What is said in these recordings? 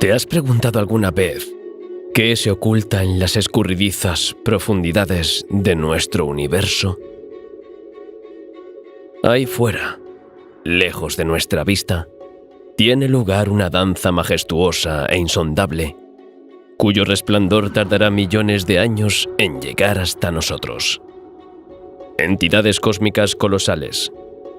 ¿Te has preguntado alguna vez qué se oculta en las escurridizas profundidades de nuestro universo? Ahí fuera, lejos de nuestra vista, tiene lugar una danza majestuosa e insondable, cuyo resplandor tardará millones de años en llegar hasta nosotros. Entidades cósmicas colosales,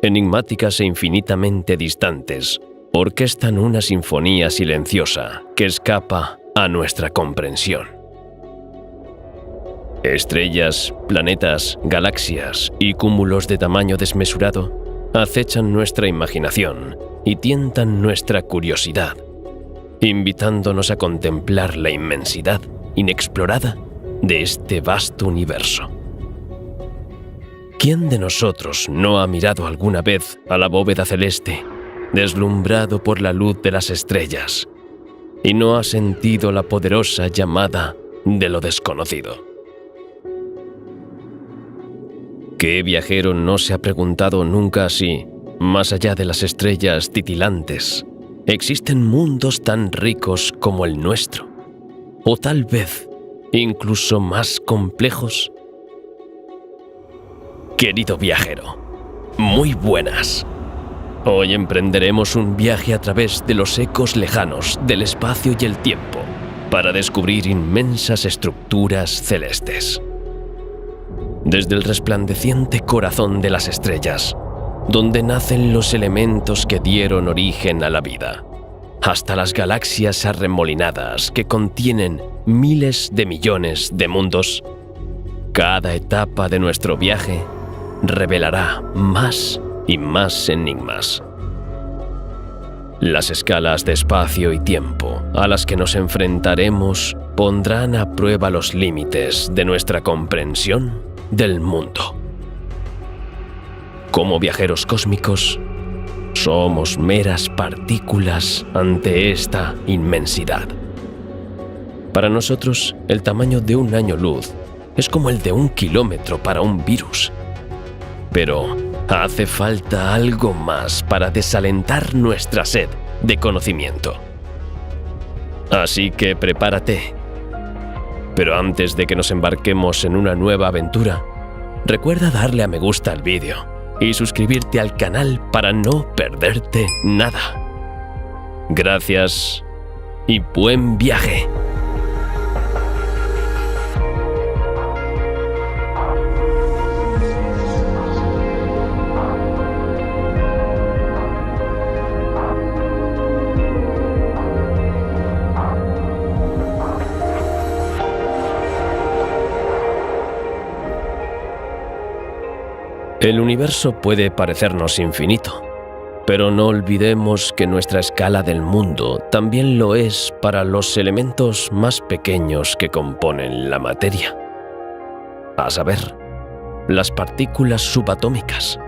enigmáticas e infinitamente distantes, orquestan una sinfonía silenciosa que escapa a nuestra comprensión. Estrellas, planetas, galaxias y cúmulos de tamaño desmesurado acechan nuestra imaginación y tientan nuestra curiosidad, invitándonos a contemplar la inmensidad inexplorada de este vasto universo. ¿Quién de nosotros no ha mirado alguna vez a la bóveda celeste, deslumbrado por la luz de las estrellas, y no ha sentido la poderosa llamada de lo desconocido? ¿Qué viajero no se ha preguntado nunca si, más allá de las estrellas titilantes, existen mundos tan ricos como el nuestro, o tal vez incluso más complejos? Querido viajero, muy buenas. Hoy emprenderemos un viaje a través de los ecos lejanos del espacio y el tiempo para descubrir inmensas estructuras celestes. Desde el resplandeciente corazón de las estrellas, donde nacen los elementos que dieron origen a la vida, hasta las galaxias arremolinadas que contienen miles de millones de mundos, cada etapa de nuestro viaje revelará más y más enigmas. Las escalas de espacio y tiempo a las que nos enfrentaremos pondrán a prueba los límites de nuestra comprensión del mundo. Como viajeros cósmicos, somos meras partículas ante esta inmensidad. Para nosotros, el tamaño de un año luz es como el de 1 kilómetro para un virus. Pero hace falta algo más para desalentar nuestra sed de conocimiento. Así que prepárate. Pero antes de que nos embarquemos en una nueva aventura, recuerda darle a me gusta al vídeo y suscribirte al canal para no perderte nada. Gracias y buen viaje. El universo puede parecernos infinito, pero no olvidemos que nuestra escala del mundo también lo es para los elementos más pequeños que componen la materia. A saber, las partículas subatómicas.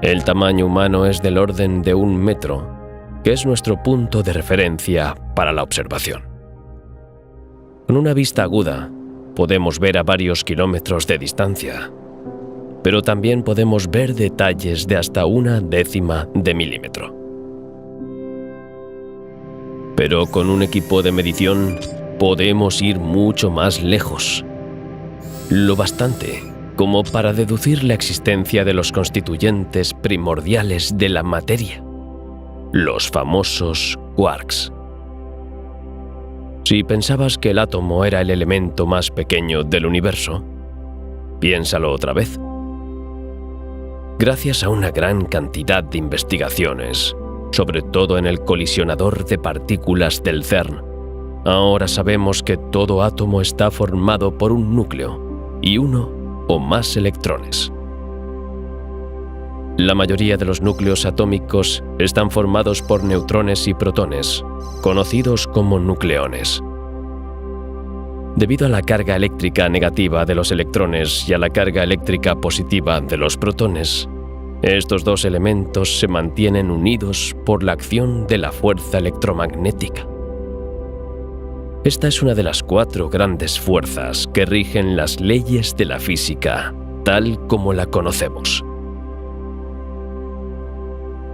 El tamaño humano es del orden de 1 metro, que es nuestro punto de referencia para la observación. Con una vista aguda, podemos ver a varios kilómetros de distancia, pero también podemos ver detalles de hasta 1/10 de milímetro. Pero con un equipo de medición podemos ir mucho más lejos, lo bastante como para deducir la existencia de los constituyentes primordiales de la materia, los famosos quarks. Si pensabas que el átomo era el elemento más pequeño del universo, piénsalo otra vez. Gracias a una gran cantidad de investigaciones, sobre todo en el colisionador de partículas del CERN, ahora sabemos que todo átomo está formado por un núcleo y uno o más electrones. La mayoría de los núcleos atómicos están formados por neutrones y protones, conocidos como nucleones. Debido a la carga eléctrica negativa de los electrones y a la carga eléctrica positiva de los protones, estos dos elementos se mantienen unidos por la acción de la fuerza electromagnética. Esta es una de las 4 grandes fuerzas que rigen las leyes de la física, tal como la conocemos.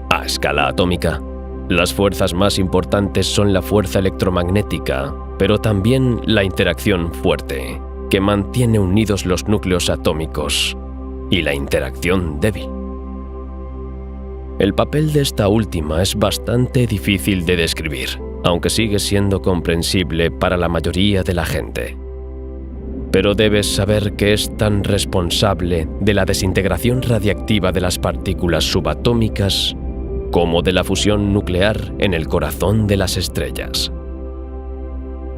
A escala atómica, Las fuerzas más importantes son la fuerza electromagnética, pero también la interacción fuerte, que mantiene unidos los núcleos atómicos, y la interacción débil. El papel de esta última es bastante difícil de describir, aunque sigue siendo comprensible para la mayoría de la gente. Pero debes saber que es tan responsable de la desintegración radiactiva de las partículas subatómicas como de la fusión nuclear en el corazón de las estrellas.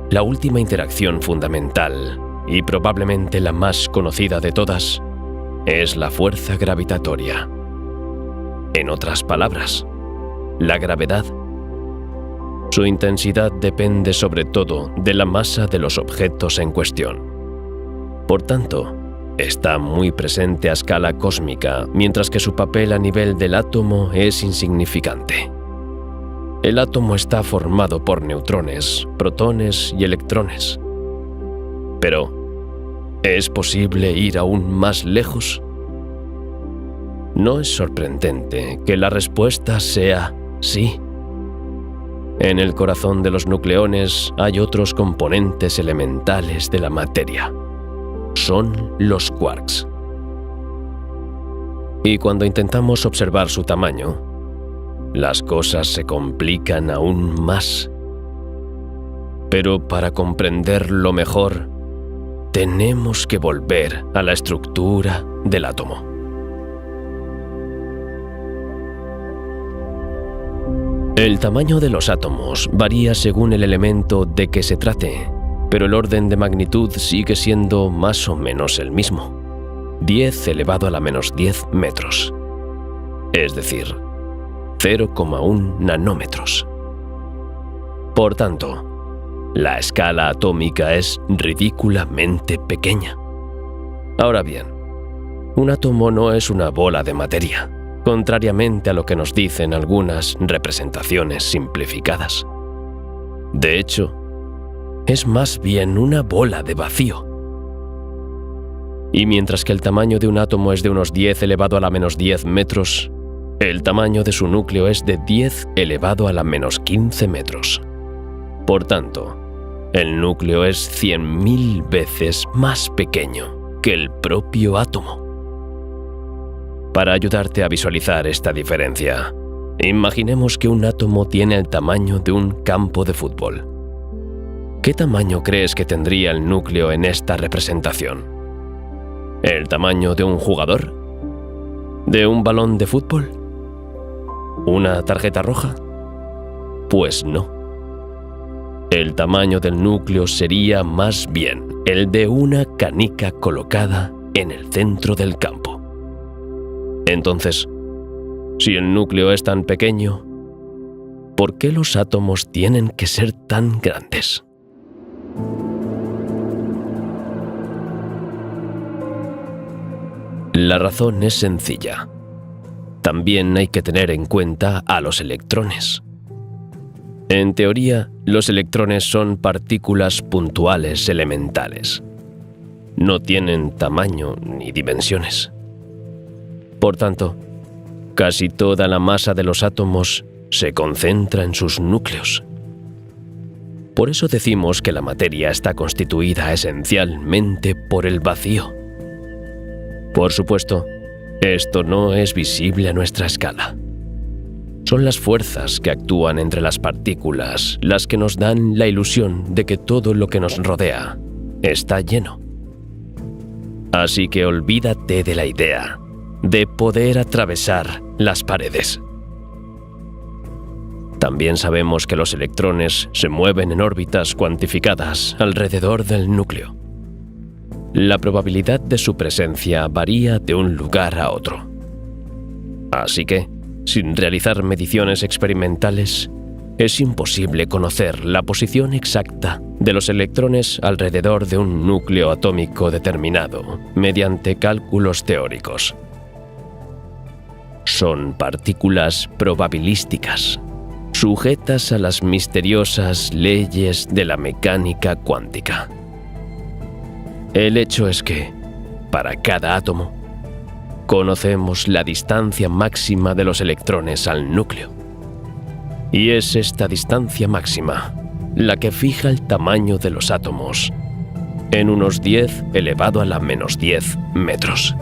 La última interacción fundamental, y probablemente la más conocida de todas, es la fuerza gravitatoria. En otras palabras, la gravedad. Su intensidad depende sobre todo de la masa de los objetos en cuestión. Por tanto, está muy presente a escala cósmica, mientras que su papel a nivel del átomo es insignificante. El átomo está formado por neutrones, protones y electrones. Pero, ¿es posible ir aún más lejos? No es sorprendente que la respuesta sea sí. En el corazón de los nucleones hay otros componentes elementales de la materia. Son los quarks. Y cuando intentamos observar su tamaño, las cosas se complican aún más. Pero para comprenderlo mejor, tenemos que volver a la estructura del átomo. El tamaño de los átomos varía según el elemento de que se trate, pero el orden de magnitud sigue siendo más o menos el mismo: 10 elevado a la menos 10 metros, es decir, 0,1 nanómetros. Por tanto, la escala atómica es ridículamente pequeña. Ahora bien, un átomo no es una bola de materia, contrariamente a lo que nos dicen algunas representaciones simplificadas. De hecho, es más bien una bola de vacío. Y mientras que el tamaño de un átomo es de unos 10 elevado a la menos 10 metros, el tamaño de su núcleo es de 10 elevado a la menos 15 metros. Por tanto, el núcleo es 100.000 veces más pequeño que el propio átomo. Para ayudarte a visualizar esta diferencia, imaginemos que un átomo tiene el tamaño de un campo de fútbol. ¿Qué tamaño crees que tendría el núcleo en esta representación? ¿El tamaño de un jugador? ¿De un balón de fútbol? ¿Una tarjeta roja? Pues no. El tamaño del núcleo sería más bien el de una canica colocada en el centro del campo. Entonces, si el núcleo es tan pequeño, ¿por qué los átomos tienen que ser tan grandes? La razón es sencilla. También hay que tener en cuenta a los electrones. En teoría, los electrones son partículas puntuales elementales. No tienen tamaño ni dimensiones. Por tanto, casi toda la masa de los átomos se concentra en sus núcleos. Por eso decimos que la materia está constituida esencialmente por el vacío. Por supuesto, esto no es visible a nuestra escala. Son las fuerzas que actúan entre las partículas las que nos dan la ilusión de que todo lo que nos rodea está lleno. Así que olvídate de la idea de poder atravesar las paredes. También sabemos que los electrones se mueven en órbitas cuantificadas alrededor del núcleo. La probabilidad de su presencia varía de un lugar a otro. Así que, sin realizar mediciones experimentales, es imposible conocer la posición exacta de los electrones alrededor de un núcleo atómico determinado mediante cálculos teóricos. Son partículas probabilísticas, sujetas a las misteriosas leyes de la mecánica cuántica. El hecho es que, para cada átomo, conocemos la distancia máxima de los electrones al núcleo. Y es esta distancia máxima la que fija el tamaño de los átomos en unos 10 elevado a la menos 10 metros.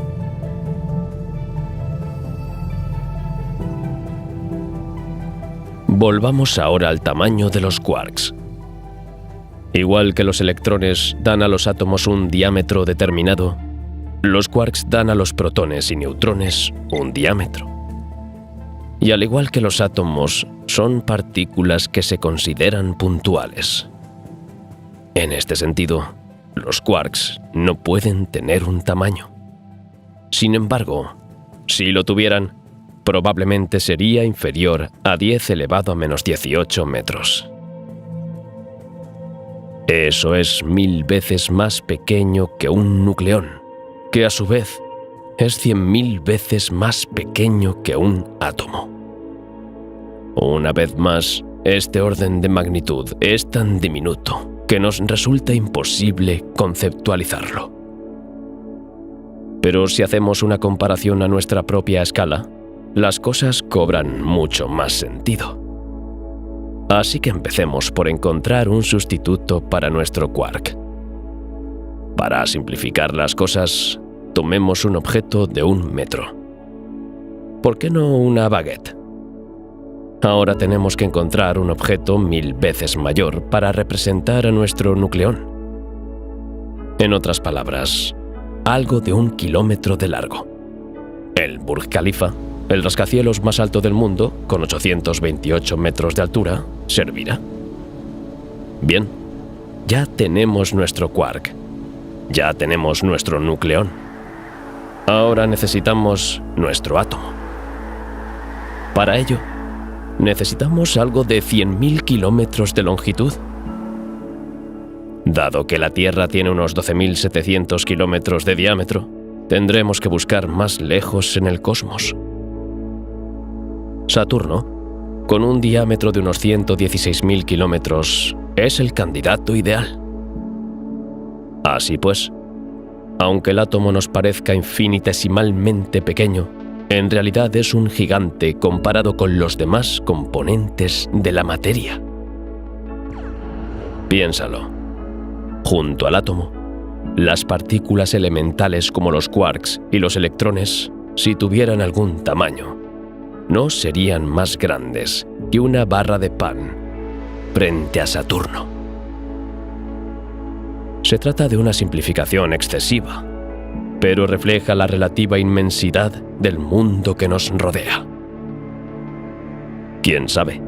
Volvamos ahora al tamaño de los quarks. Igual que los electrones dan a los átomos un diámetro determinado, los quarks dan a los protones y neutrones un diámetro. Y al igual que los átomos, son partículas que se consideran puntuales. En este sentido, los quarks no pueden tener un tamaño. Sin embargo, si lo tuvieran, probablemente sería inferior a 10 elevado a menos 18 metros. Eso es 1000 veces más pequeño que un nucleón, que a su vez es 100.000 veces más pequeño que un átomo. Una vez más, este orden de magnitud es tan diminuto que nos resulta imposible conceptualizarlo. Pero si hacemos una comparación a nuestra propia escala, las cosas cobran mucho más sentido. Así que empecemos por encontrar un sustituto para nuestro quark. Para simplificar las cosas, tomemos un objeto de 1 metro. ¿Por qué no una baguette? Ahora tenemos que encontrar un objeto 1000 veces mayor para representar a nuestro nucleón. En otras palabras, algo de 1 kilómetro de largo. El Burj Khalifa, el rascacielos más alto del mundo, con 828 metros de altura, servirá. Bien, ya tenemos nuestro quark. Ya tenemos nuestro nucleón. Ahora necesitamos nuestro átomo. Para ello, necesitamos algo de 100.000 kilómetros de longitud. Dado que la Tierra tiene unos 12.700 kilómetros de diámetro, tendremos que buscar más lejos en el cosmos. Saturno, con un diámetro de unos 116.000 kilómetros, es el candidato ideal. Así pues, aunque el átomo nos parezca infinitesimalmente pequeño, en realidad es un gigante comparado con los demás componentes de la materia. Piénsalo. Junto al átomo, las partículas elementales como los quarks y los electrones, si tuvieran algún tamaño, no serían más grandes que una barra de pan frente a Saturno. Se trata de una simplificación excesiva, pero refleja la relativa inmensidad del mundo que nos rodea. ¿Quién sabe?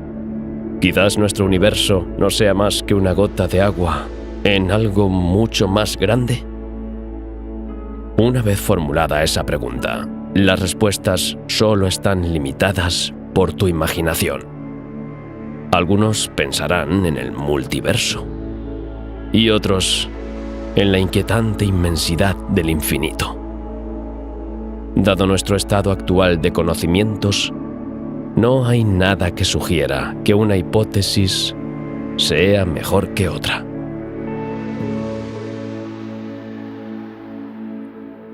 Quizás nuestro universo no sea más que una gota de agua en algo mucho más grande. Una vez formulada esa pregunta, las respuestas solo están limitadas por tu imaginación. Algunos pensarán en el multiverso y otros en la inquietante inmensidad del infinito. Dado nuestro estado actual de conocimientos, no hay nada que sugiera que una hipótesis sea mejor que otra.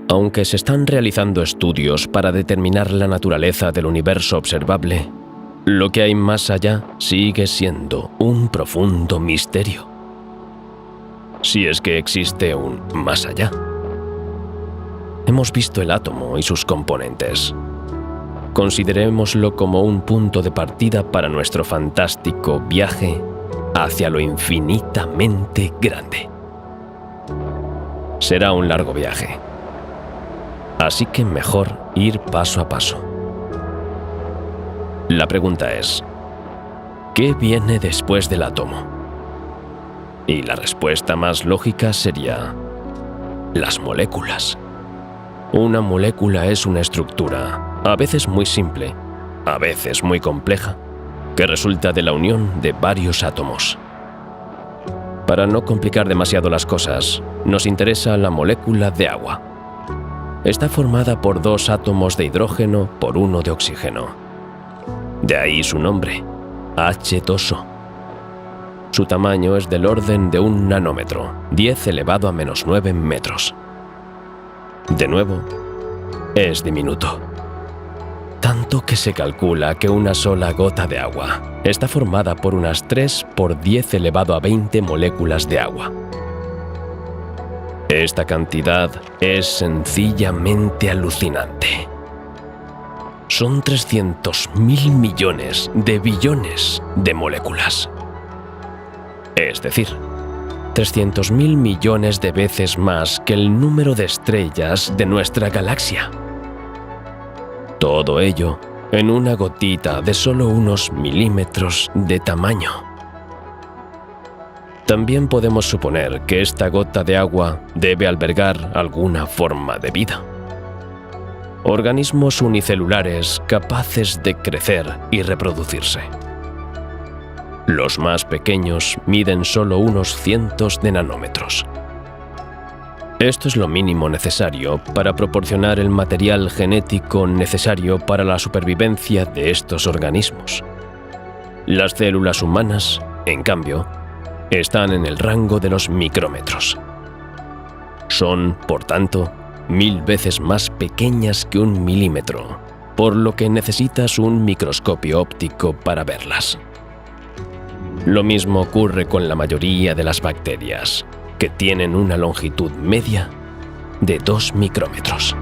Aunque se están realizando estudios para determinar la naturaleza del universo observable, lo que hay más allá sigue siendo un profundo misterio. Si es que existe un más allá. Hemos visto el átomo y sus componentes. Considerémoslo como un punto de partida para nuestro fantástico viaje hacia lo infinitamente grande. Será un largo viaje. Así que mejor ir paso a paso. La pregunta es, ¿qué viene después del átomo? Y la respuesta más lógica sería, las moléculas. Una molécula es una estructura, a veces muy simple, a veces muy compleja, que resulta de la unión de varios átomos. Para no complicar demasiado las cosas, nos interesa la molécula de agua. Está formada por 2 átomos de hidrógeno por 1 de oxígeno. De ahí su nombre, H2O. Su tamaño es del orden de 1 nanómetro, 10 elevado a menos 9 metros. De nuevo, es diminuto. tanto que se calcula que una sola gota de agua está formada por unas 3 por 10 elevado a 20 moléculas de agua. Esta cantidad es sencillamente alucinante. Son 300.000 millones de billones de moléculas. Es decir, 300.000 millones de veces más que el número de estrellas de nuestra galaxia. Todo ello en una gotita de solo unos milímetros de tamaño. También podemos suponer que esta gota de agua debe albergar alguna forma de vida. Organismos unicelulares capaces de crecer y reproducirse. Los más pequeños miden solo unos cientos de nanómetros. Esto es lo mínimo necesario para proporcionar el material genético necesario para la supervivencia de estos organismos. Las células humanas, en cambio, están en el rango de los micrómetros. Son, por tanto, 1000 veces más pequeñas que un milímetro, por lo que necesitas un microscopio óptico para verlas. Lo mismo ocurre con la mayoría de las bacterias, que tienen una longitud media de 2 micrómetros.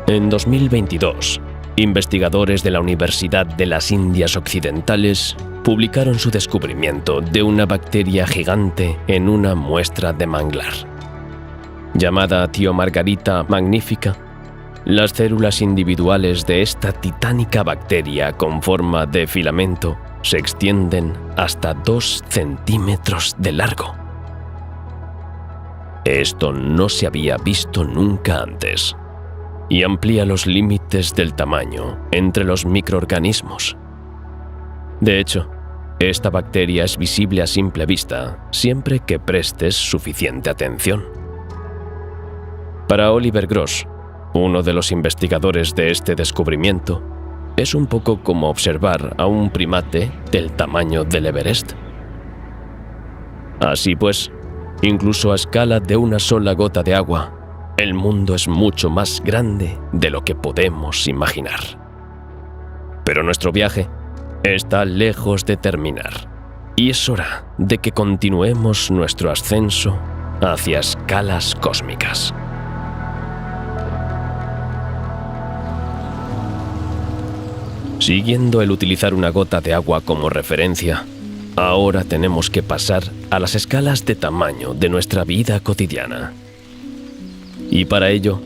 En 2022, investigadores de la Universidad de las Indias Occidentales publicaron su descubrimiento de una bacteria gigante en una muestra de manglar. Llamada Thiomargarita magnifica, las células individuales de esta titánica bacteria con forma de filamento se extienden hasta 2 centímetros de largo. Esto no se había visto nunca antes y amplía los límites del tamaño entre los microorganismos. De hecho, esta bacteria es visible a simple vista siempre que prestes suficiente atención. Para Oliver Gross, uno de los investigadores de este descubrimiento, es un poco como observar a un primate del tamaño del Everest. Así pues, incluso a escala de una sola gota de agua, el mundo es mucho más grande de lo que podemos imaginar. Pero nuestro viaje está lejos de terminar, y es hora de que continuemos nuestro ascenso hacia escalas cósmicas. Siguiendo el utilizar una gota de agua como referencia, ahora tenemos que pasar a las escalas de tamaño de nuestra vida cotidiana. Y para ello,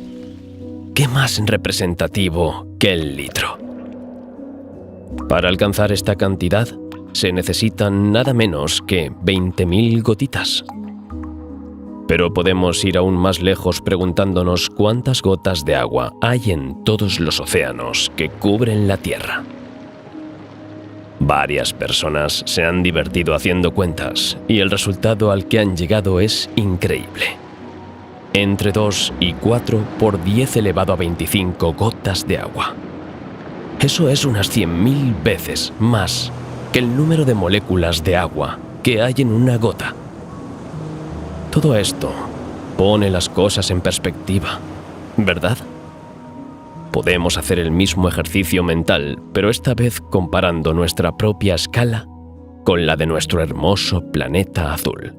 ¿qué más representativo que el litro? Para alcanzar esta cantidad, se necesitan nada menos que 20.000 gotitas. Pero podemos ir aún más lejos preguntándonos cuántas gotas de agua hay en todos los océanos que cubren la Tierra. Varias personas se han divertido haciendo cuentas y el resultado al que han llegado es increíble. Entre 2 y 4 por 10 elevado a 25 gotas de agua. Eso es unas 100.000 veces más que el número de moléculas de agua que hay en una gota. Todo esto pone las cosas en perspectiva, ¿verdad? Podemos hacer el mismo ejercicio mental, pero esta vez comparando nuestra propia escala con la de nuestro hermoso planeta azul.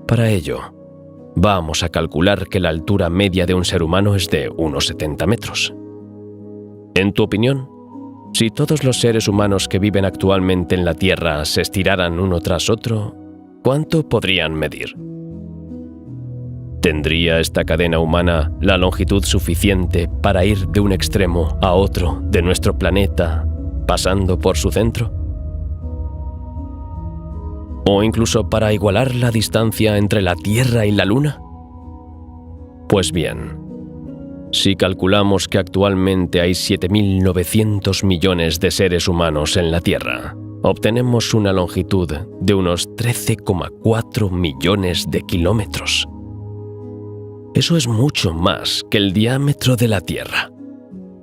Para ello, vamos a calcular que la altura media de un ser humano es de unos 70 metros. En tu opinión, si todos los seres humanos que viven actualmente en la Tierra se estiraran uno tras otro, ¿cuánto podrían medir? ¿Tendría esta cadena humana la longitud suficiente para ir de un extremo a otro de nuestro planeta, pasando por su centro? ¿O incluso para igualar la distancia entre la Tierra y la Luna? Pues bien, si calculamos que actualmente hay 7.900 millones de seres humanos en la Tierra, obtenemos una longitud de unos 13,4 millones de kilómetros. Eso es mucho más que el diámetro de la Tierra,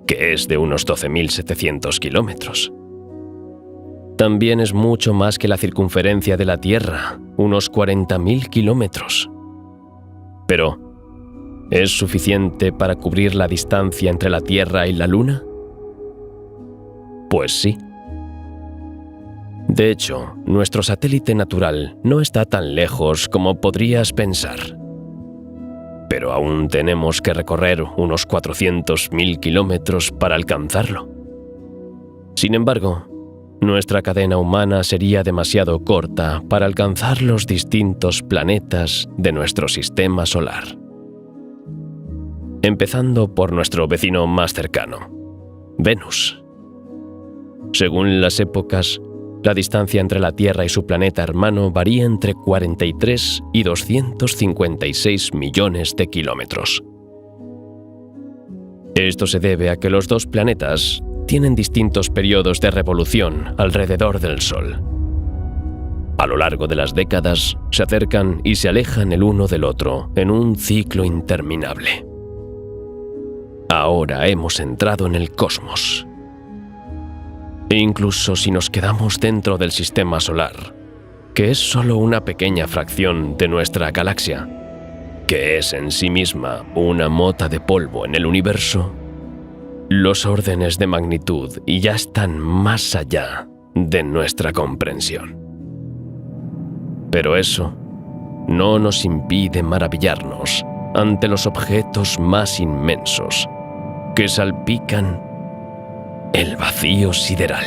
que es de unos 12.700 kilómetros. También es mucho más que la circunferencia de la Tierra, unos 40.000 kilómetros. Pero, ¿es suficiente para cubrir la distancia entre la Tierra y la Luna? Pues sí. De hecho, nuestro satélite natural no está tan lejos como podrías pensar. Pero aún tenemos que recorrer unos 400.000 kilómetros para alcanzarlo. Sin embargo, nuestra cadena humana sería demasiado corta para alcanzar los distintos planetas de nuestro sistema solar. Empezando por nuestro vecino más cercano, Venus. Según las épocas, la distancia entre la Tierra y su planeta hermano varía entre 43 y 256 millones de kilómetros. Esto se debe a que los dos planetas tienen distintos periodos de revolución alrededor del Sol. A lo largo de las décadas, se acercan y se alejan el uno del otro en un ciclo interminable. Ahora hemos entrado en el cosmos. Incluso si nos quedamos dentro del sistema solar, que es solo una pequeña fracción de nuestra galaxia, que es en sí misma una mota de polvo en el universo, los órdenes de magnitud ya están más allá de nuestra comprensión. Pero eso no nos impide maravillarnos ante los objetos más inmensos que salpican el vacío sideral.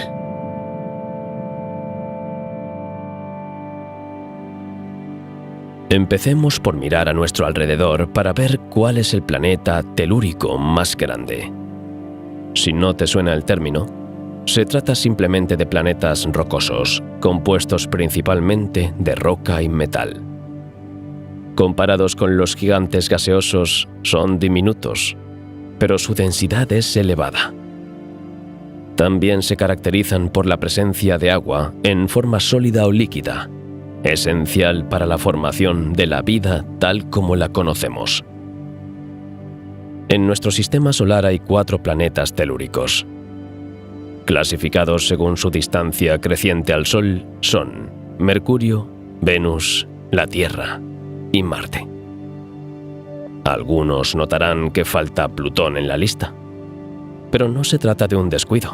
Empecemos por mirar a nuestro alrededor para ver cuál es el planeta telúrico más grande. Si no te suena el término, se trata simplemente de planetas rocosos, compuestos principalmente de roca y metal. Comparados con los gigantes gaseosos, son diminutos, pero su densidad es elevada. También se caracterizan por la presencia de agua en forma sólida o líquida, esencial para la formación de la vida tal como la conocemos. En nuestro sistema solar hay 4 planetas telúricos. Clasificados según su distancia creciente al Sol, son Mercurio, Venus, la Tierra y Marte. Algunos notarán que falta Plutón en la lista, pero no se trata de un descuido.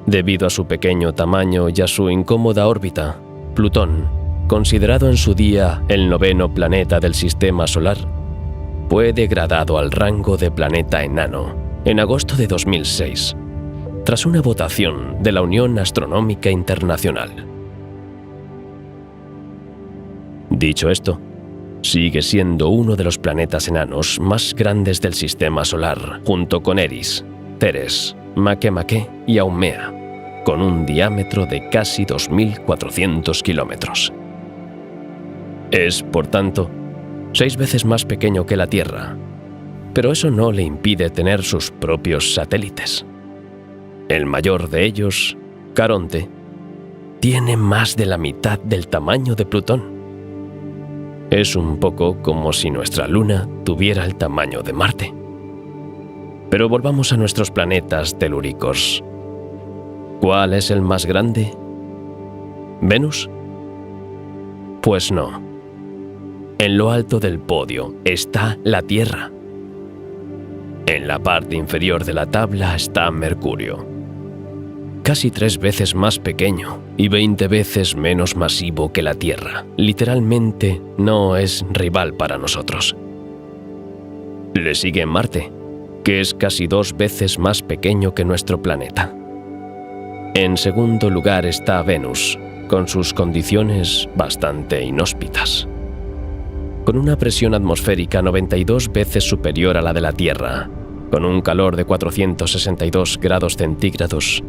Debido a su pequeño tamaño y a su incómoda órbita, Plutón, considerado en su día el 9º planeta del sistema solar, fue degradado al rango de planeta enano en agosto de 2006, tras una votación de la Unión Astronómica Internacional. Dicho esto, sigue siendo uno de los planetas enanos más grandes del sistema solar, junto con Eris, Ceres, Makemake y Haumea, con un diámetro de casi 2.400 kilómetros. Es, por tanto, 6 veces más pequeño que la Tierra, pero eso no le impide tener sus propios satélites. El mayor de ellos, Caronte, tiene más de la mitad del tamaño de Plutón. Es un poco como si nuestra Luna tuviera el tamaño de Marte. Pero volvamos a nuestros planetas telúricos. ¿Cuál es el más grande? ¿Venus? Pues no. En lo alto del podio está la Tierra. En la parte inferior de la tabla está Mercurio, casi 3 veces más pequeño y 20 veces menos masivo que la Tierra. Literalmente no es rival para nosotros. Le sigue Marte, que es casi 2 veces más pequeño que nuestro planeta. En segundo lugar está Venus, con sus condiciones bastante inhóspitas. Con una presión atmosférica 92 veces superior a la de la Tierra, con un calor de 462 grados centígrados,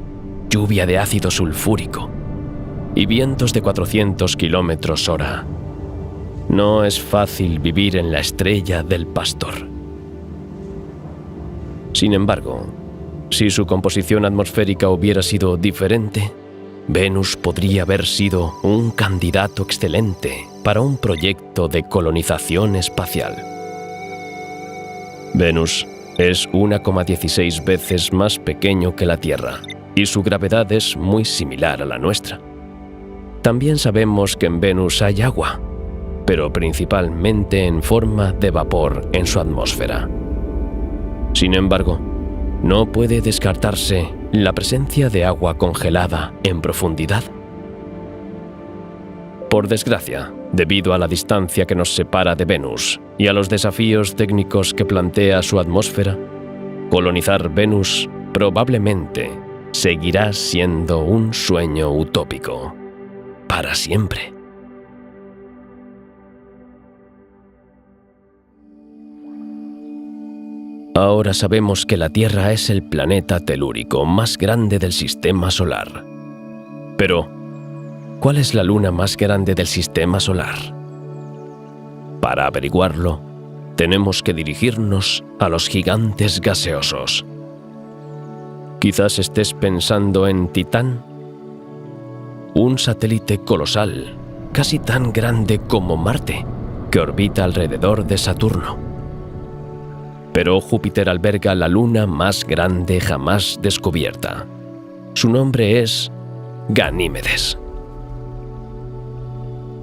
lluvia de ácido sulfúrico y vientos de 400 kilómetros hora. No es fácil vivir en la estrella del pastor. Sin embargo, si su composición atmosférica hubiera sido diferente, Venus podría haber sido un candidato excelente para un proyecto de colonización espacial. Venus es 1,16 veces más pequeño que la Tierra, y su gravedad es muy similar a la nuestra. También sabemos que en Venus hay agua, pero principalmente en forma de vapor en su atmósfera. Sin embargo, no puede descartarse la presencia de agua congelada en profundidad. Por desgracia, debido a la distancia que nos separa de Venus y a los desafíos técnicos que plantea su atmósfera, colonizar Venus probablemente seguirá siendo un sueño utópico para siempre. Ahora sabemos que la Tierra es el planeta telúrico más grande del Sistema Solar. Pero, ¿cuál es la luna más grande del Sistema Solar? Para averiguarlo, tenemos que dirigirnos a los gigantes gaseosos. Quizás estés pensando en Titán, un satélite colosal, casi tan grande como Marte, que orbita alrededor de Saturno. Pero Júpiter alberga la luna más grande jamás descubierta. Su nombre es Ganímedes.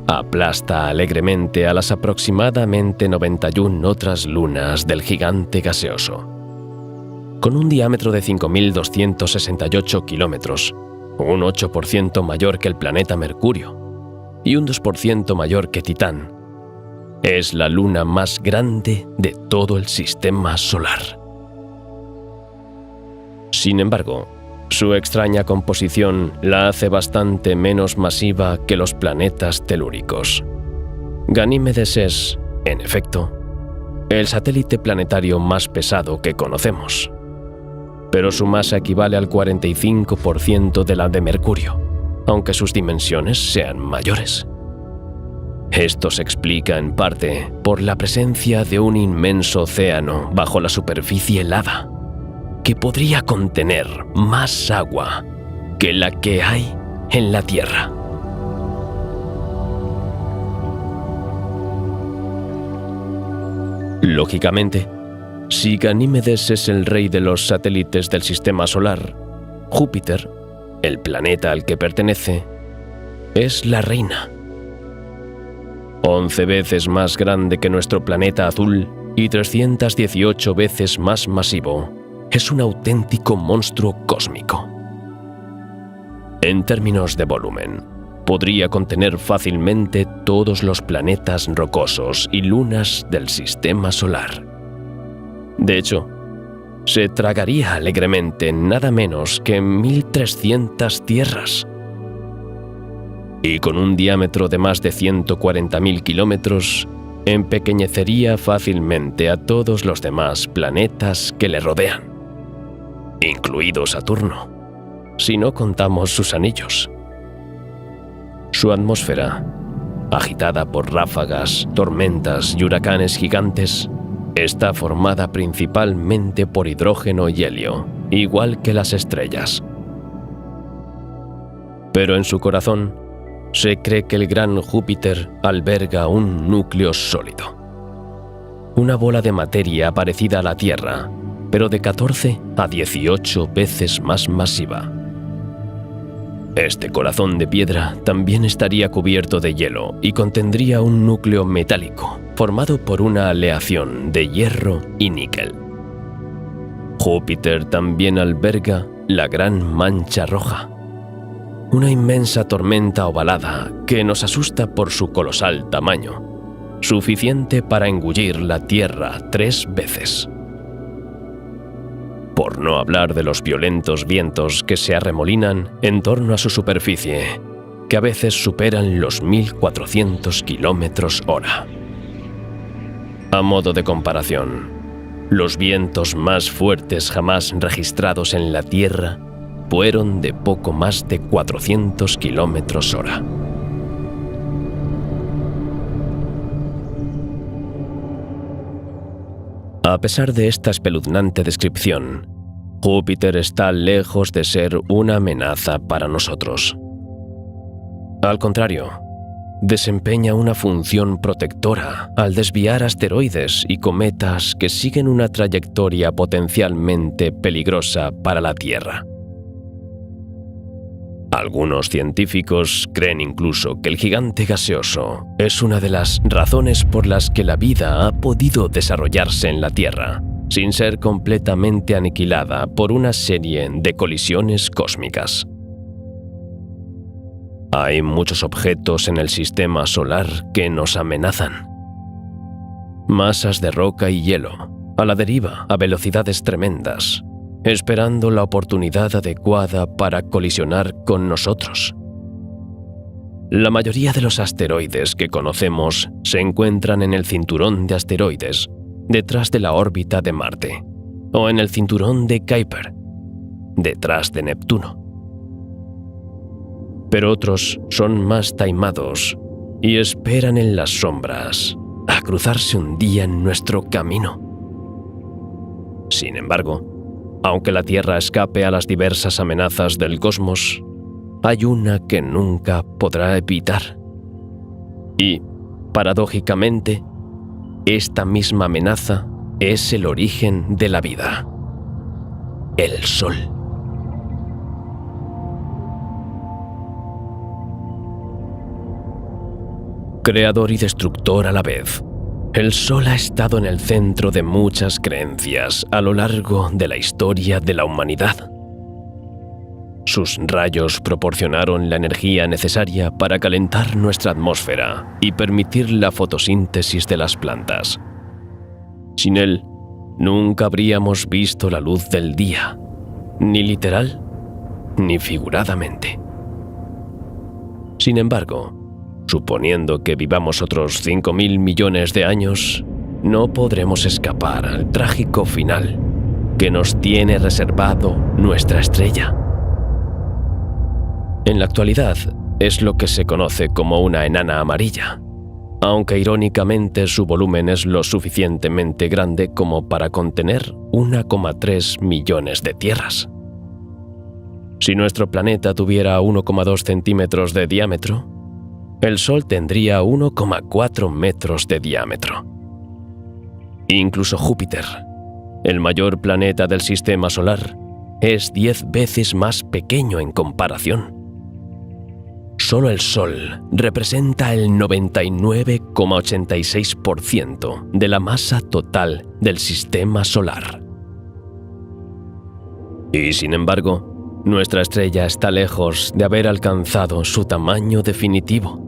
Aplasta alegremente a las aproximadamente 91 otras lunas del gigante gaseoso. Con un diámetro de 5.268 kilómetros, un 8% mayor que el planeta Mercurio y un 2% mayor que Titán, es la luna más grande de todo el Sistema Solar. Sin embargo, su extraña composición la hace bastante menos masiva que los planetas telúricos. Ganímedes es, en efecto, el satélite planetario más pesado que conocemos, pero su masa equivale al 45% de la de Mercurio, aunque sus dimensiones sean mayores. Esto se explica en parte por la presencia de un inmenso océano bajo la superficie helada, que podría contener más agua que la que hay en la Tierra. Lógicamente, si Ganímedes es el rey de los satélites del Sistema Solar, Júpiter, el planeta al que pertenece, es la reina. 11 veces más grande que nuestro planeta azul y 318 veces más masivo, es un auténtico monstruo cósmico. En términos de volumen, podría contener fácilmente todos los planetas rocosos y lunas del Sistema Solar. De hecho, se tragaría alegremente nada menos que 1.300 tierras. Y con un diámetro de más de 140.000 kilómetros, empequeñecería fácilmente a todos los demás planetas que le rodean, incluido Saturno, si no contamos sus anillos. Su atmósfera, agitada por ráfagas, tormentas y huracanes gigantes, está formada principalmente por hidrógeno y helio, igual que las estrellas. Pero en su corazón, se cree que el gran Júpiter alberga un núcleo sólido. Una bola de materia parecida a la Tierra, pero de 14 a 18 veces más masiva. Este corazón de piedra también estaría cubierto de hielo y contendría un núcleo metálico formado por una aleación de hierro y níquel. Júpiter también alberga la Gran Mancha Roja, una inmensa tormenta ovalada que nos asusta por su colosal tamaño, suficiente para engullir la Tierra 3 veces. Por no hablar de los violentos vientos que se arremolinan en torno a su superficie, que a veces superan los 1.400 km/h. A modo de comparación, los vientos más fuertes jamás registrados en la Tierra fueron de poco más de 400 km/h. A pesar de esta espeluznante descripción, Júpiter está lejos de ser una amenaza para nosotros. Al contrario, desempeña una función protectora al desviar asteroides y cometas que siguen una trayectoria potencialmente peligrosa para la Tierra. Algunos científicos creen incluso que el gigante gaseoso es una de las razones por las que la vida ha podido desarrollarse en la Tierra, sin ser completamente aniquilada por una serie de colisiones cósmicas. Hay muchos objetos en el sistema solar que nos amenazan. Masas de roca y hielo, a la deriva a velocidades tremendas, esperando la oportunidad adecuada para colisionar con nosotros. La mayoría de los asteroides que conocemos se encuentran en el cinturón de asteroides, detrás de la órbita de Marte, o en el cinturón de Kuiper, detrás de Neptuno. Pero otros son más taimados y esperan en las sombras a cruzarse un día en nuestro camino. Sin embargo, aunque la Tierra escape a las diversas amenazas del cosmos, hay una que nunca podrá evitar. Y, paradójicamente, esta misma amenaza es el origen de la vida: el Sol. Creador y destructor a la vez, el Sol ha estado en el centro de muchas creencias a lo largo de la historia de la humanidad. Sus rayos proporcionaron la energía necesaria para calentar nuestra atmósfera y permitir la fotosíntesis de las plantas. Sin él, nunca habríamos visto la luz del día, ni literal ni figuradamente. Sin embargo, suponiendo que vivamos otros 5.000 millones de años, no podremos escapar al trágico final que nos tiene reservado nuestra estrella. En la actualidad, es lo que se conoce como una enana amarilla, aunque irónicamente su volumen es lo suficientemente grande como para contener 1,3 millones de tierras. Si nuestro planeta tuviera 1,2 centímetros de diámetro, el Sol tendría 1,4 metros de diámetro. Incluso Júpiter, el mayor planeta del sistema solar, es 10 veces más pequeño en comparación. Solo el Sol representa el 99,86% de la masa total del sistema solar. Y sin embargo, nuestra estrella está lejos de haber alcanzado su tamaño definitivo.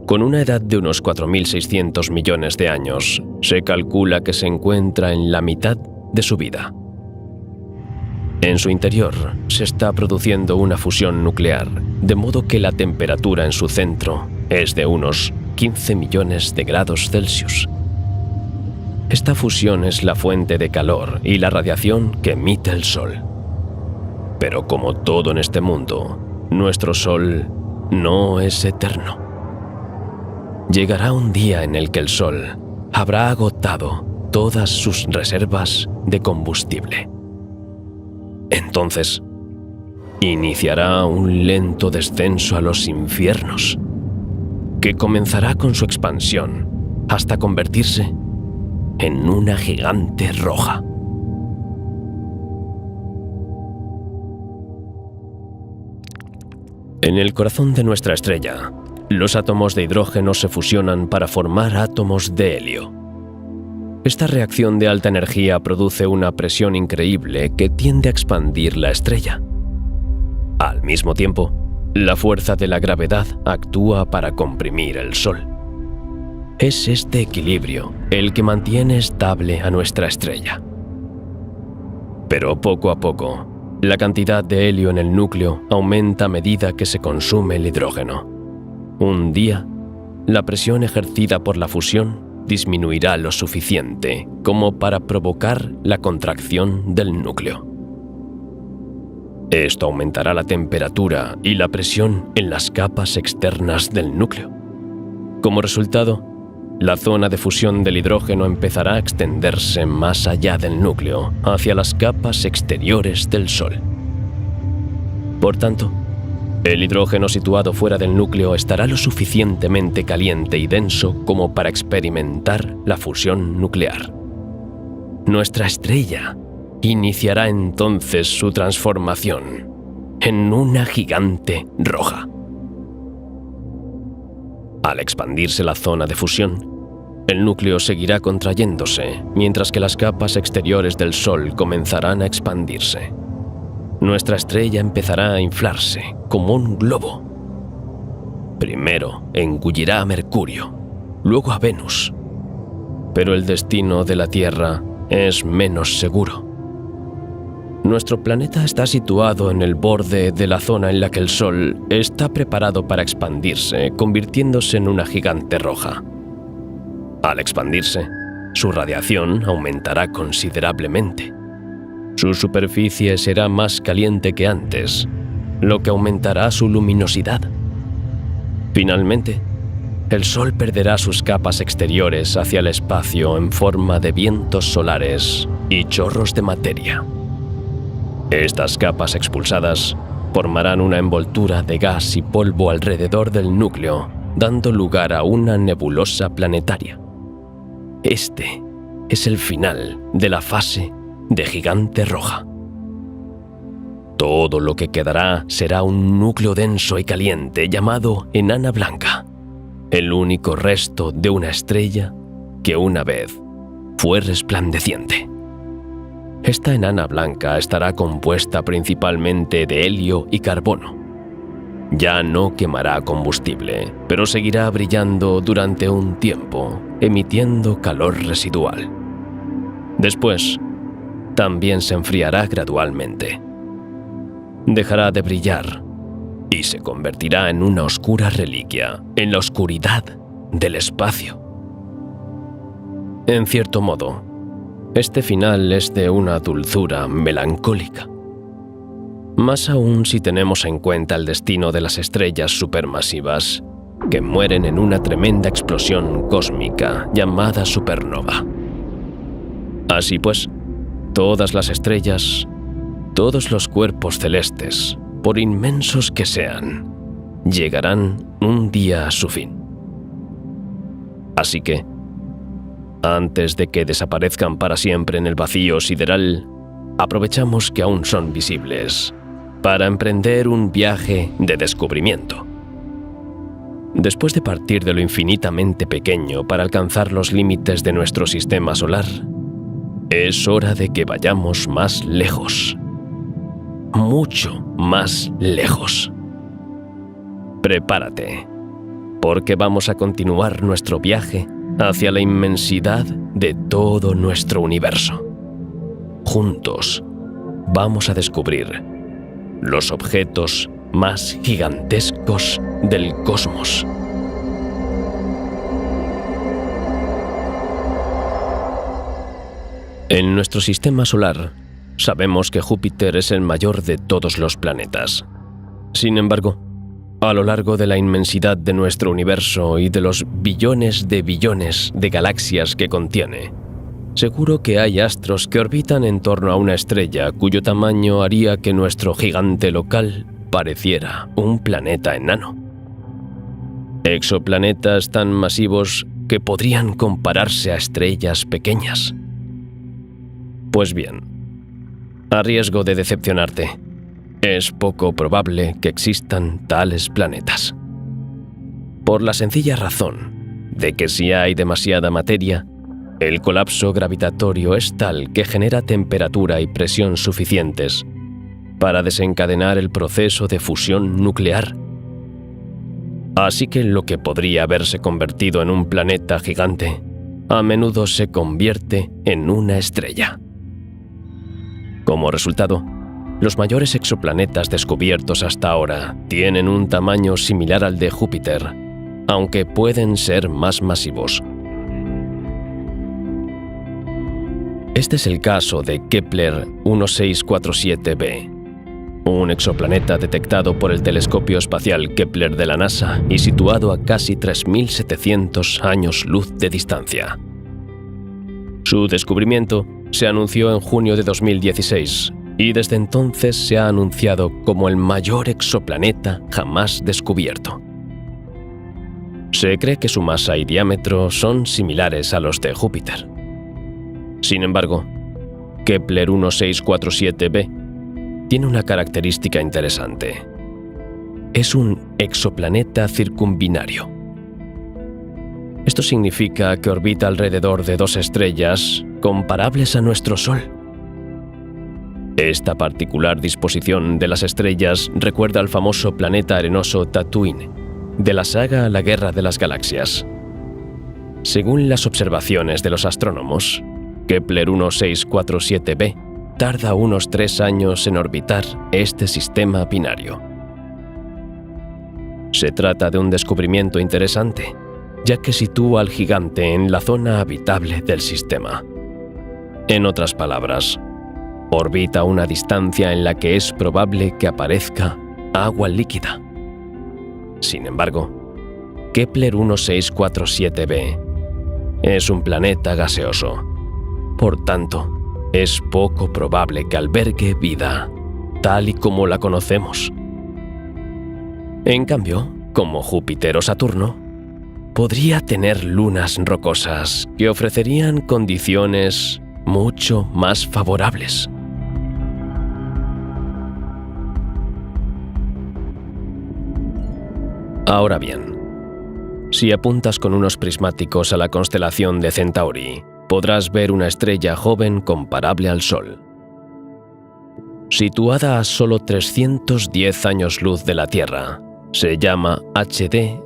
Con una edad de unos 4.600 millones de años, se calcula que se encuentra en la mitad de su vida. En su interior se está produciendo una fusión nuclear, de modo que la temperatura en su centro es de unos 15 millones de grados Celsius. Esta fusión es la fuente de calor y la radiación que emite el Sol. Pero como todo en este mundo, nuestro Sol no es eterno. Llegará un día en el que el Sol habrá agotado todas sus reservas de combustible. Entonces, iniciará un lento descenso a los infiernos, que comenzará con su expansión hasta convertirse en una gigante roja. En el corazón de nuestra estrella, los átomos de hidrógeno se fusionan para formar átomos de helio. Esta reacción de alta energía produce una presión increíble que tiende a expandir la estrella. Al mismo tiempo, la fuerza de la gravedad actúa para comprimir el Sol. Es este equilibrio el que mantiene estable a nuestra estrella. Pero poco a poco, la cantidad de helio en el núcleo aumenta a medida que se consume el hidrógeno. Un día, la presión ejercida por la fusión disminuirá lo suficiente como para provocar la contracción del núcleo. Esto aumentará la temperatura y la presión en las capas externas del núcleo. Como resultado, la zona de fusión del hidrógeno empezará a extenderse más allá del núcleo, hacia las capas exteriores del Sol. Por tanto, el hidrógeno situado fuera del núcleo estará lo suficientemente caliente y denso como para experimentar la fusión nuclear. Nuestra estrella iniciará entonces su transformación en una gigante roja. Al expandirse la zona de fusión, el núcleo seguirá contrayéndose, mientras que las capas exteriores del Sol comenzarán a expandirse. Nuestra estrella empezará a inflarse como un globo. Primero engullirá a Mercurio, luego a Venus. Pero el destino de la Tierra es menos seguro. Nuestro planeta está situado en el borde de la zona en la que el Sol está preparado para expandirse, convirtiéndose en una gigante roja. Al expandirse, su radiación aumentará considerablemente. Su superficie será más caliente que antes, lo que aumentará su luminosidad. Finalmente, el Sol perderá sus capas exteriores hacia el espacio en forma de vientos solares y chorros de materia. Estas capas expulsadas formarán una envoltura de gas y polvo alrededor del núcleo, dando lugar a una nebulosa planetaria. Este es el final de la fase de gigante roja. Todo lo que quedará será un núcleo denso y caliente llamado enana blanca, el único resto de una estrella que una vez fue resplandeciente. Esta enana blanca estará compuesta principalmente de helio y carbono. Ya no quemará combustible, pero seguirá brillando durante un tiempo, emitiendo calor residual. Después, también se enfriará gradualmente. Dejará de brillar y se convertirá en una oscura reliquia en la oscuridad del espacio. En cierto modo, este final es de una dulzura melancólica. Más aún si tenemos en cuenta el destino de las estrellas supermasivas, que mueren en una tremenda explosión cósmica llamada supernova. Así pues, todas las estrellas, todos los cuerpos celestes, por inmensos que sean, llegarán un día a su fin. Así que, antes de que desaparezcan para siempre en el vacío sideral, aprovechamos que aún son visibles para emprender un viaje de descubrimiento. Después de partir de lo infinitamente pequeño para alcanzar los límites de nuestro sistema solar, es hora de que vayamos más lejos. Mucho más lejos. Prepárate, porque vamos a continuar nuestro viaje hacia la inmensidad de todo nuestro universo. Juntos, vamos a descubrir los objetos más gigantescos del cosmos. En nuestro sistema solar, sabemos que Júpiter es el mayor de todos los planetas. Sin embargo, a lo largo de la inmensidad de nuestro universo y de los billones de galaxias que contiene, seguro que hay astros que orbitan en torno a una estrella cuyo tamaño haría que nuestro gigante local pareciera un planeta enano. Exoplanetas tan masivos que podrían compararse a estrellas pequeñas. Pues bien, a riesgo de decepcionarte, es poco probable que existan tales planetas. Por la sencilla razón de que si hay demasiada materia, el colapso gravitatorio es tal que genera temperatura y presión suficientes para desencadenar el proceso de fusión nuclear. Así que lo que podría haberse convertido en un planeta gigante, a menudo se convierte en una estrella. Como resultado, los mayores exoplanetas descubiertos hasta ahora tienen un tamaño similar al de Júpiter, aunque pueden ser más masivos. Este es el caso de Kepler 1647b, un exoplaneta detectado por el telescopio espacial Kepler de la NASA y situado a casi 3.700 años luz de distancia. Su descubrimiento se anunció en junio de 2016 y desde entonces se ha anunciado como el mayor exoplaneta jamás descubierto. Se cree que su masa y diámetro son similares a los de Júpiter. Sin embargo, Kepler 1647b tiene una característica interesante. Es un exoplaneta circumbinario. Esto significa que orbita alrededor de 2 estrellas comparables a nuestro Sol. Esta particular disposición de las estrellas recuerda al famoso planeta arenoso Tatooine, de la saga La Guerra de las Galaxias. Según las observaciones de los astrónomos, Kepler 1647b tarda unos 3 años en orbitar este sistema binario. Se trata de un descubrimiento interesante, ya que sitúa al gigante en la zona habitable del sistema. En otras palabras, orbita a una distancia en la que es probable que aparezca agua líquida. Sin embargo, Kepler 1647b es un planeta gaseoso. Por tanto, es poco probable que albergue vida, tal y como la conocemos. En cambio, como Júpiter o Saturno, podría tener lunas rocosas que ofrecerían condiciones mucho más favorables. Ahora bien, si apuntas con unos prismáticos a la constelación de Centauri, podrás ver una estrella joven comparable al Sol. Situada a solo 310 años luz de la Tierra, se llama HD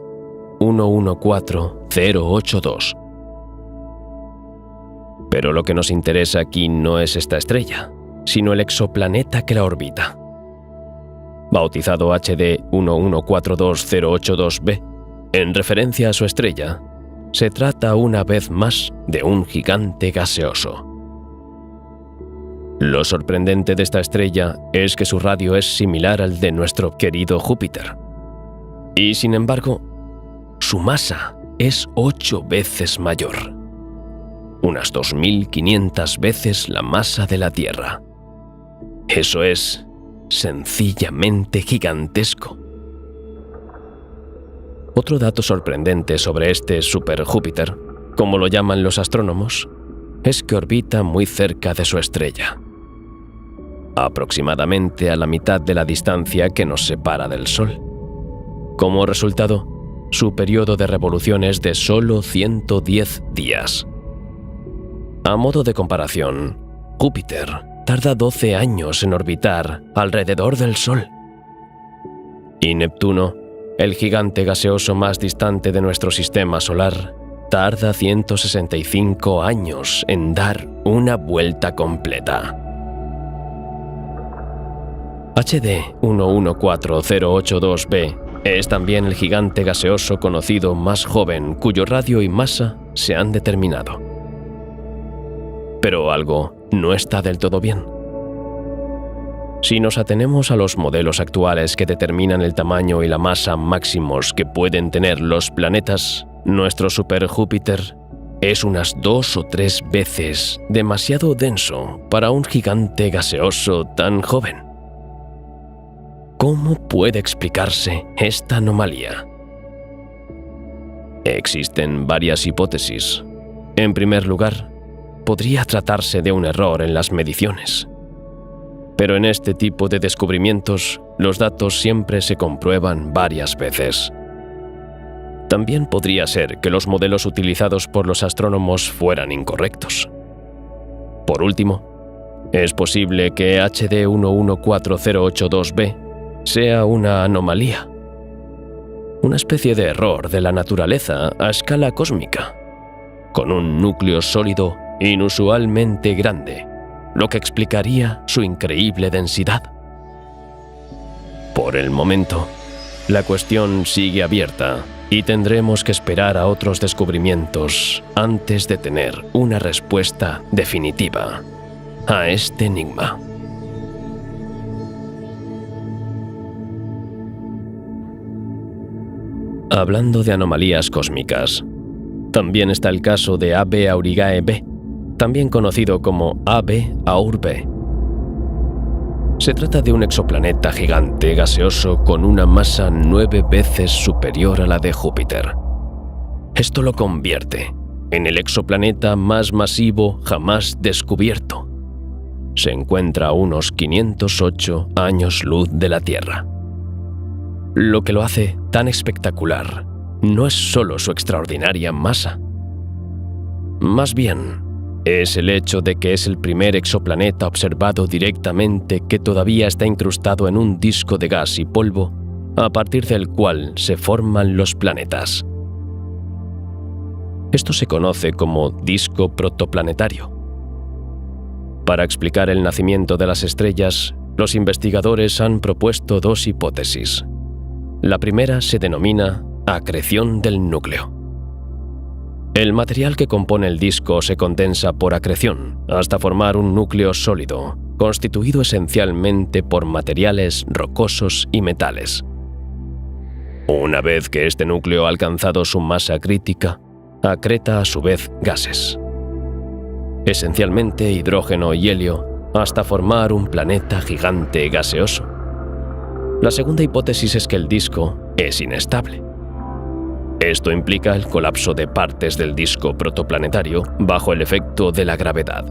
114082. Pero lo que nos interesa aquí no es esta estrella, sino el exoplaneta que la orbita. Bautizado HD 1142082b, en referencia a su estrella, se trata una vez más de un gigante gaseoso. Lo sorprendente de esta estrella es que su radio es similar al de nuestro querido Júpiter. Y sin embargo, su masa es 8 veces mayor, unas 2500 veces la masa de la Tierra. Eso es sencillamente gigantesco. Otro dato sorprendente sobre este superjúpiter, como lo llaman los astrónomos, es que orbita muy cerca de su estrella, aproximadamente a la mitad de la distancia que nos separa del Sol. Como resultado, su periodo de revolución es de solo 110 días. A modo de comparación, Júpiter tarda 12 años en orbitar alrededor del Sol. Y Neptuno, el gigante gaseoso más distante de nuestro sistema solar, tarda 165 años en dar una vuelta completa. HD 114082b es también el gigante gaseoso conocido más joven cuyo radio y masa se han determinado. Pero algo no está del todo bien. Si nos atenemos a los modelos actuales que determinan el tamaño y la masa máximos que pueden tener los planetas, nuestro superjúpiter es unas 2 o 3 veces demasiado denso para un gigante gaseoso tan joven. ¿Cómo puede explicarse esta anomalía? Existen varias hipótesis. En primer lugar, podría tratarse de un error en las mediciones. Pero en este tipo de descubrimientos, los datos siempre se comprueban varias veces. También podría ser que los modelos utilizados por los astrónomos fueran incorrectos. Por último, es posible que HD 114082b sea una anomalía, una especie de error de la naturaleza a escala cósmica, con un núcleo sólido inusualmente grande, lo que explicaría su increíble densidad. Por el momento, la cuestión sigue abierta y tendremos que esperar a otros descubrimientos antes de tener una respuesta definitiva a este enigma. Hablando de anomalías cósmicas, también está el caso de AB Aurigae b, también conocido como AB Aur b. Se trata de un exoplaneta gigante gaseoso con una masa 9 veces superior a la de Júpiter. Esto lo convierte en el exoplaneta más masivo jamás descubierto. se encuentra a unos 508 años luz de la Tierra. Lo que lo hace tan espectacular no es solo su extraordinaria masa. Más bien, es el hecho de que es el primer exoplaneta observado directamente que todavía está incrustado en un disco de gas y polvo, a partir del cual se forman los planetas. Esto se conoce como disco protoplanetario. Para explicar el nacimiento de las estrellas, los investigadores han propuesto dos hipótesis. La primera se denomina acreción del núcleo. El material que compone el disco se condensa por acreción hasta formar un núcleo sólido, constituido esencialmente por materiales rocosos y metales. Una vez que este núcleo ha alcanzado su masa crítica, acreta a su vez gases, esencialmente hidrógeno y helio, hasta formar un planeta gigante gaseoso. La segunda hipótesis es que el disco es inestable. Esto implica el colapso de partes del disco protoplanetario bajo el efecto de la gravedad.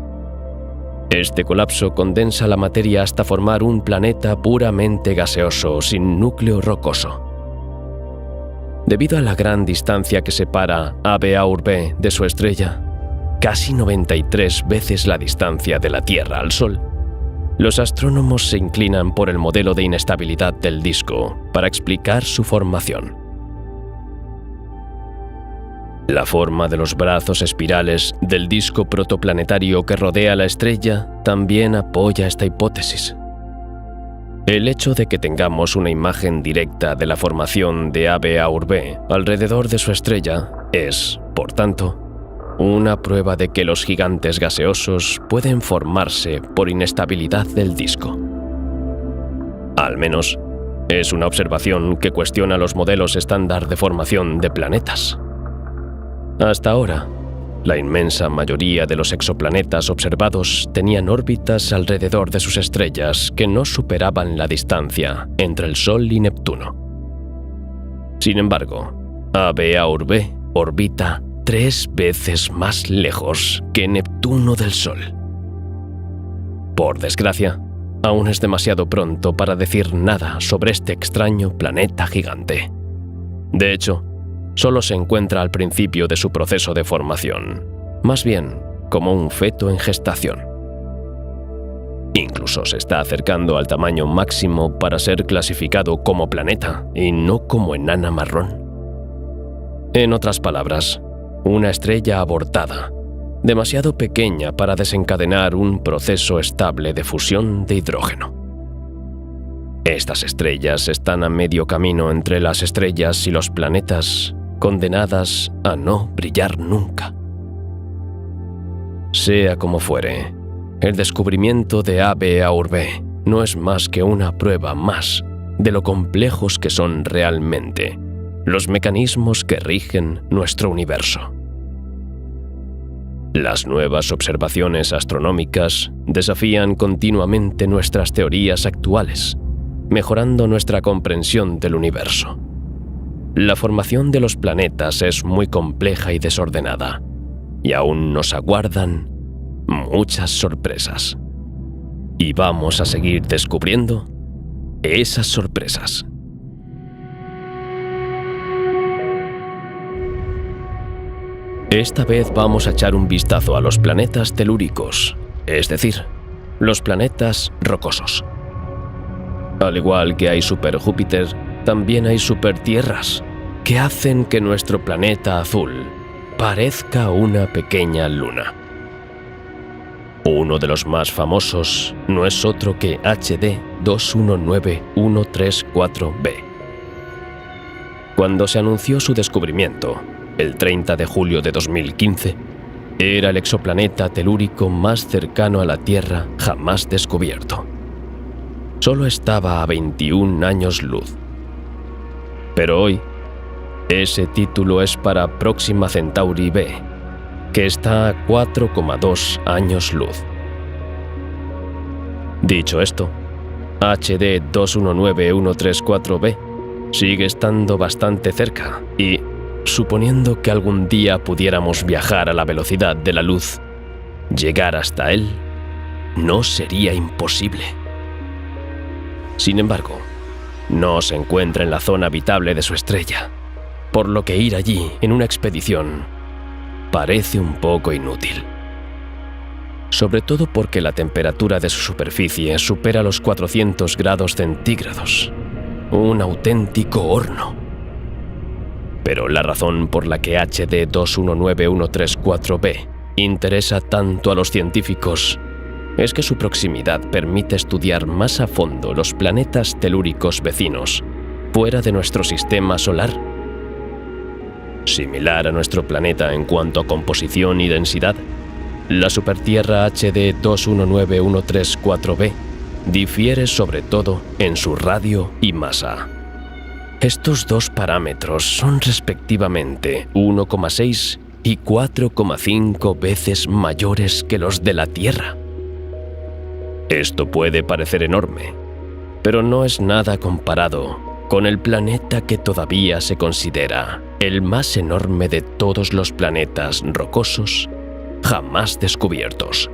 Este colapso condensa la materia hasta formar un planeta puramente gaseoso sin núcleo rocoso. Debido a la gran distancia que separa AB Aur-B de su estrella, casi 93 veces la distancia de la Tierra al Sol, los astrónomos se inclinan por el modelo de inestabilidad del disco para explicar su formación. La forma de los brazos espirales del disco protoplanetario que rodea la estrella también apoya esta hipótesis. El hecho de que tengamos una imagen directa de la formación de AB Aur-B alrededor de su estrella es, por tanto, una prueba de que los gigantes gaseosos pueden formarse por inestabilidad del disco. Al menos, es una observación que cuestiona los modelos estándar de formación de planetas. Hasta ahora, la inmensa mayoría de los exoplanetas observados tenían órbitas alrededor de sus estrellas que no superaban la distancia entre el Sol y Neptuno. Sin embargo, AB Aur-B orbita 3 veces más lejos que Neptuno del Sol. Por desgracia, aún es demasiado pronto para decir nada sobre este extraño planeta gigante. De hecho, solo se encuentra al principio de su proceso de formación, más bien como un feto en gestación. Incluso se está acercando al tamaño máximo para ser clasificado como planeta y no como enana marrón. En otras palabras, una estrella abortada, demasiado pequeña para desencadenar un proceso estable de fusión de hidrógeno. Estas estrellas están a medio camino entre las estrellas y los planetas, condenadas a no brillar nunca. Sea como fuere, el descubrimiento de AB Aur-B no es más que una prueba más de lo complejos que son realmente los mecanismos que rigen nuestro universo. Las nuevas observaciones astronómicas desafían continuamente nuestras teorías actuales, mejorando nuestra comprensión del universo. La formación de los planetas es muy compleja y desordenada, y aún nos aguardan muchas sorpresas. Y vamos a seguir descubriendo esas sorpresas. Esta vez vamos a echar un vistazo a los planetas telúricos, es decir, los planetas rocosos. Al igual que hay superJúpiter, también hay supertierras, que hacen que nuestro planeta azul parezca una pequeña luna. Uno de los más famosos no es otro que HD 219134b. Cuando se anunció su descubrimiento, el 30 de julio de 2015, era el exoplaneta telúrico más cercano a la Tierra jamás descubierto. Solo estaba a 21 años luz. Pero hoy, ese título es para Próxima Centauri b, que está a 4,2 años luz. Dicho esto, HD 219134b sigue estando bastante cerca y, suponiendo que algún día pudiéramos viajar a la velocidad de la luz, llegar hasta él, no sería imposible. Sin embargo, no se encuentra en la zona habitable de su estrella, por lo que ir allí en una expedición parece un poco inútil. Sobre todo porque la temperatura de su superficie supera los 400 grados centígrados, un auténtico horno. Pero la razón por la que HD 219134b interesa tanto a los científicos es que su proximidad permite estudiar más a fondo los planetas telúricos vecinos, fuera de nuestro sistema solar. Similar a nuestro planeta en cuanto a composición y densidad, la supertierra HD 219134b difiere sobre todo en su radio y masa. Estos dos parámetros son respectivamente 1,6 y 4,5 veces mayores que los de la Tierra. Esto puede parecer enorme, pero no es nada comparado con el planeta que todavía se considera el más enorme de todos los planetas rocosos jamás descubiertos.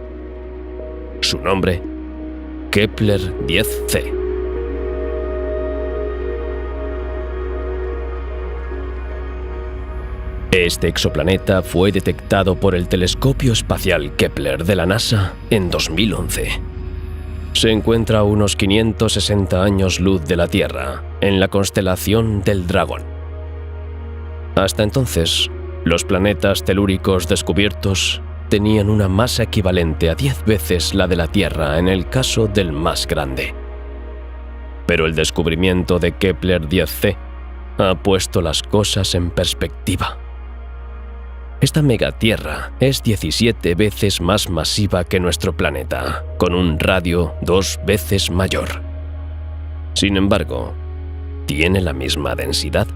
Su nombre, Kepler 10c. Este exoplaneta fue detectado por el telescopio espacial Kepler de la NASA en 2011. Se encuentra a unos 560 años luz de la Tierra, en la constelación del Dragón. Hasta entonces, los planetas telúricos descubiertos tenían una masa equivalente a 10 veces la de la Tierra en el caso del más grande. Pero el descubrimiento de Kepler 10c ha puesto las cosas en perspectiva. Esta megatierra es 17 veces más masiva que nuestro planeta, con un radio 2 veces mayor. Sin embargo, ¿tiene la misma densidad?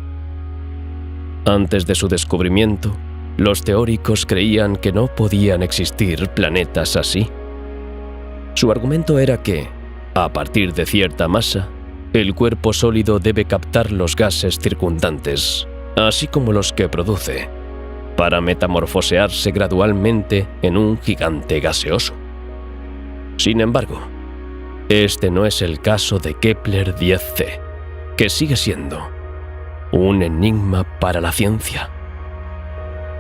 Antes de su descubrimiento, los teóricos creían que no podían existir planetas así. Su argumento era que, a partir de cierta masa, el cuerpo sólido debe captar los gases circundantes, así como los que produce, para metamorfosearse gradualmente en un gigante gaseoso. Sin embargo, este no es el caso de Kepler 10c, que sigue siendo un enigma para la ciencia.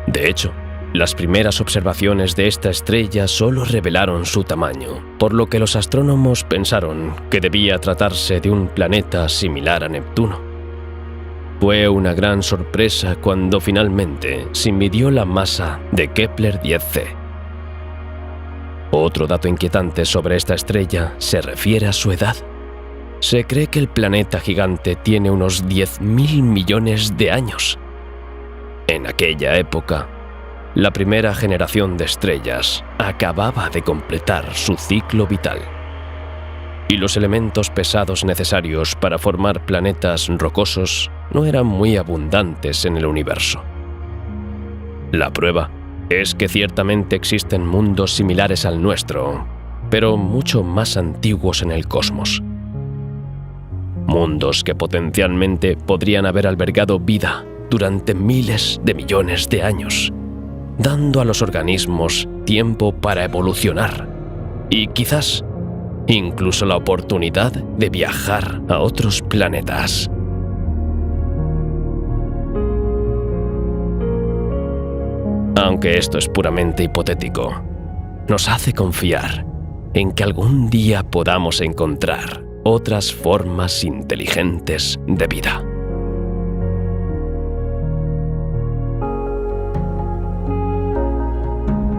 De hecho, las primeras observaciones de esta estrella solo revelaron su tamaño, por lo que los astrónomos pensaron que debía tratarse de un planeta similar a Neptuno. Fue una gran sorpresa cuando finalmente se midió la masa de Kepler 10c. Otro dato inquietante sobre esta estrella se refiere a su edad. Se cree que el planeta gigante tiene unos 10.000 millones de años. En aquella época, la primera generación de estrellas acababa de completar su ciclo vital, y los elementos pesados necesarios para formar planetas rocosos no eran muy abundantes en el universo. La prueba es que ciertamente existen mundos similares al nuestro, pero mucho más antiguos en el cosmos. Mundos que potencialmente podrían haber albergado vida durante miles de millones de años, dando a los organismos tiempo para evolucionar y quizás incluso la oportunidad de viajar a otros planetas. Aunque esto es puramente hipotético, nos hace confiar en que algún día podamos encontrar otras formas inteligentes de vida.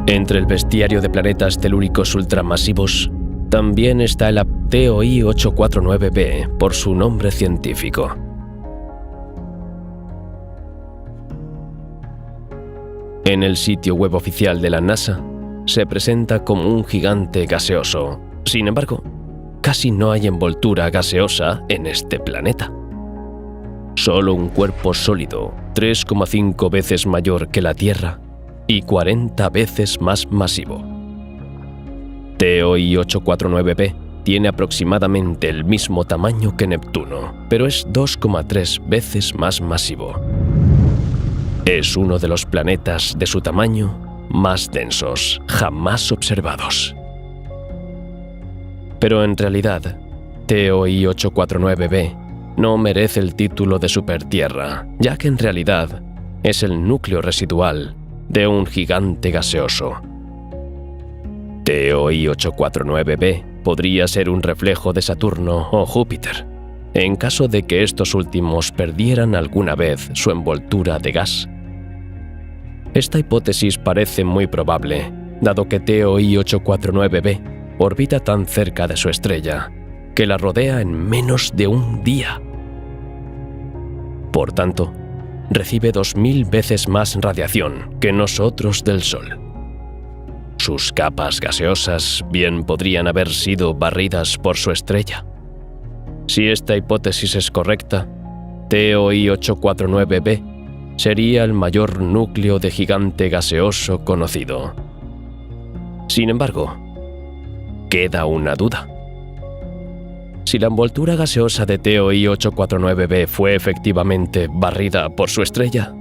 Entre el bestiario de planetas telúricos ultramasivos, también está el TOI 849b por su nombre científico. En el sitio web oficial de la NASA, se presenta como un gigante gaseoso. Sin embargo, casi no hay envoltura gaseosa en este planeta. Solo un cuerpo sólido, 3,5 veces mayor que la Tierra y 40 veces más masivo. TOI 849b tiene aproximadamente el mismo tamaño que Neptuno, pero es 2,3 veces más masivo. Es uno de los planetas de su tamaño más densos jamás observados. Pero en realidad, TOI 849b no merece el título de supertierra, ya que en realidad es el núcleo residual de un gigante gaseoso. TOI 849b podría ser un reflejo de Saturno o Júpiter, en caso de que estos últimos perdieran alguna vez su envoltura de gas. Esta hipótesis parece muy probable, dado que TOI 849b orbita tan cerca de su estrella que la rodea en menos de un día. Por tanto, recibe 2000 veces más radiación que nosotros del Sol. Sus capas gaseosas bien podrían haber sido barridas por su estrella. Si esta hipótesis es correcta, TOI 849b sería el mayor núcleo de gigante gaseoso conocido. Sin embargo, queda una duda. Si la envoltura gaseosa de TOI 849b fue efectivamente barrida por su estrella,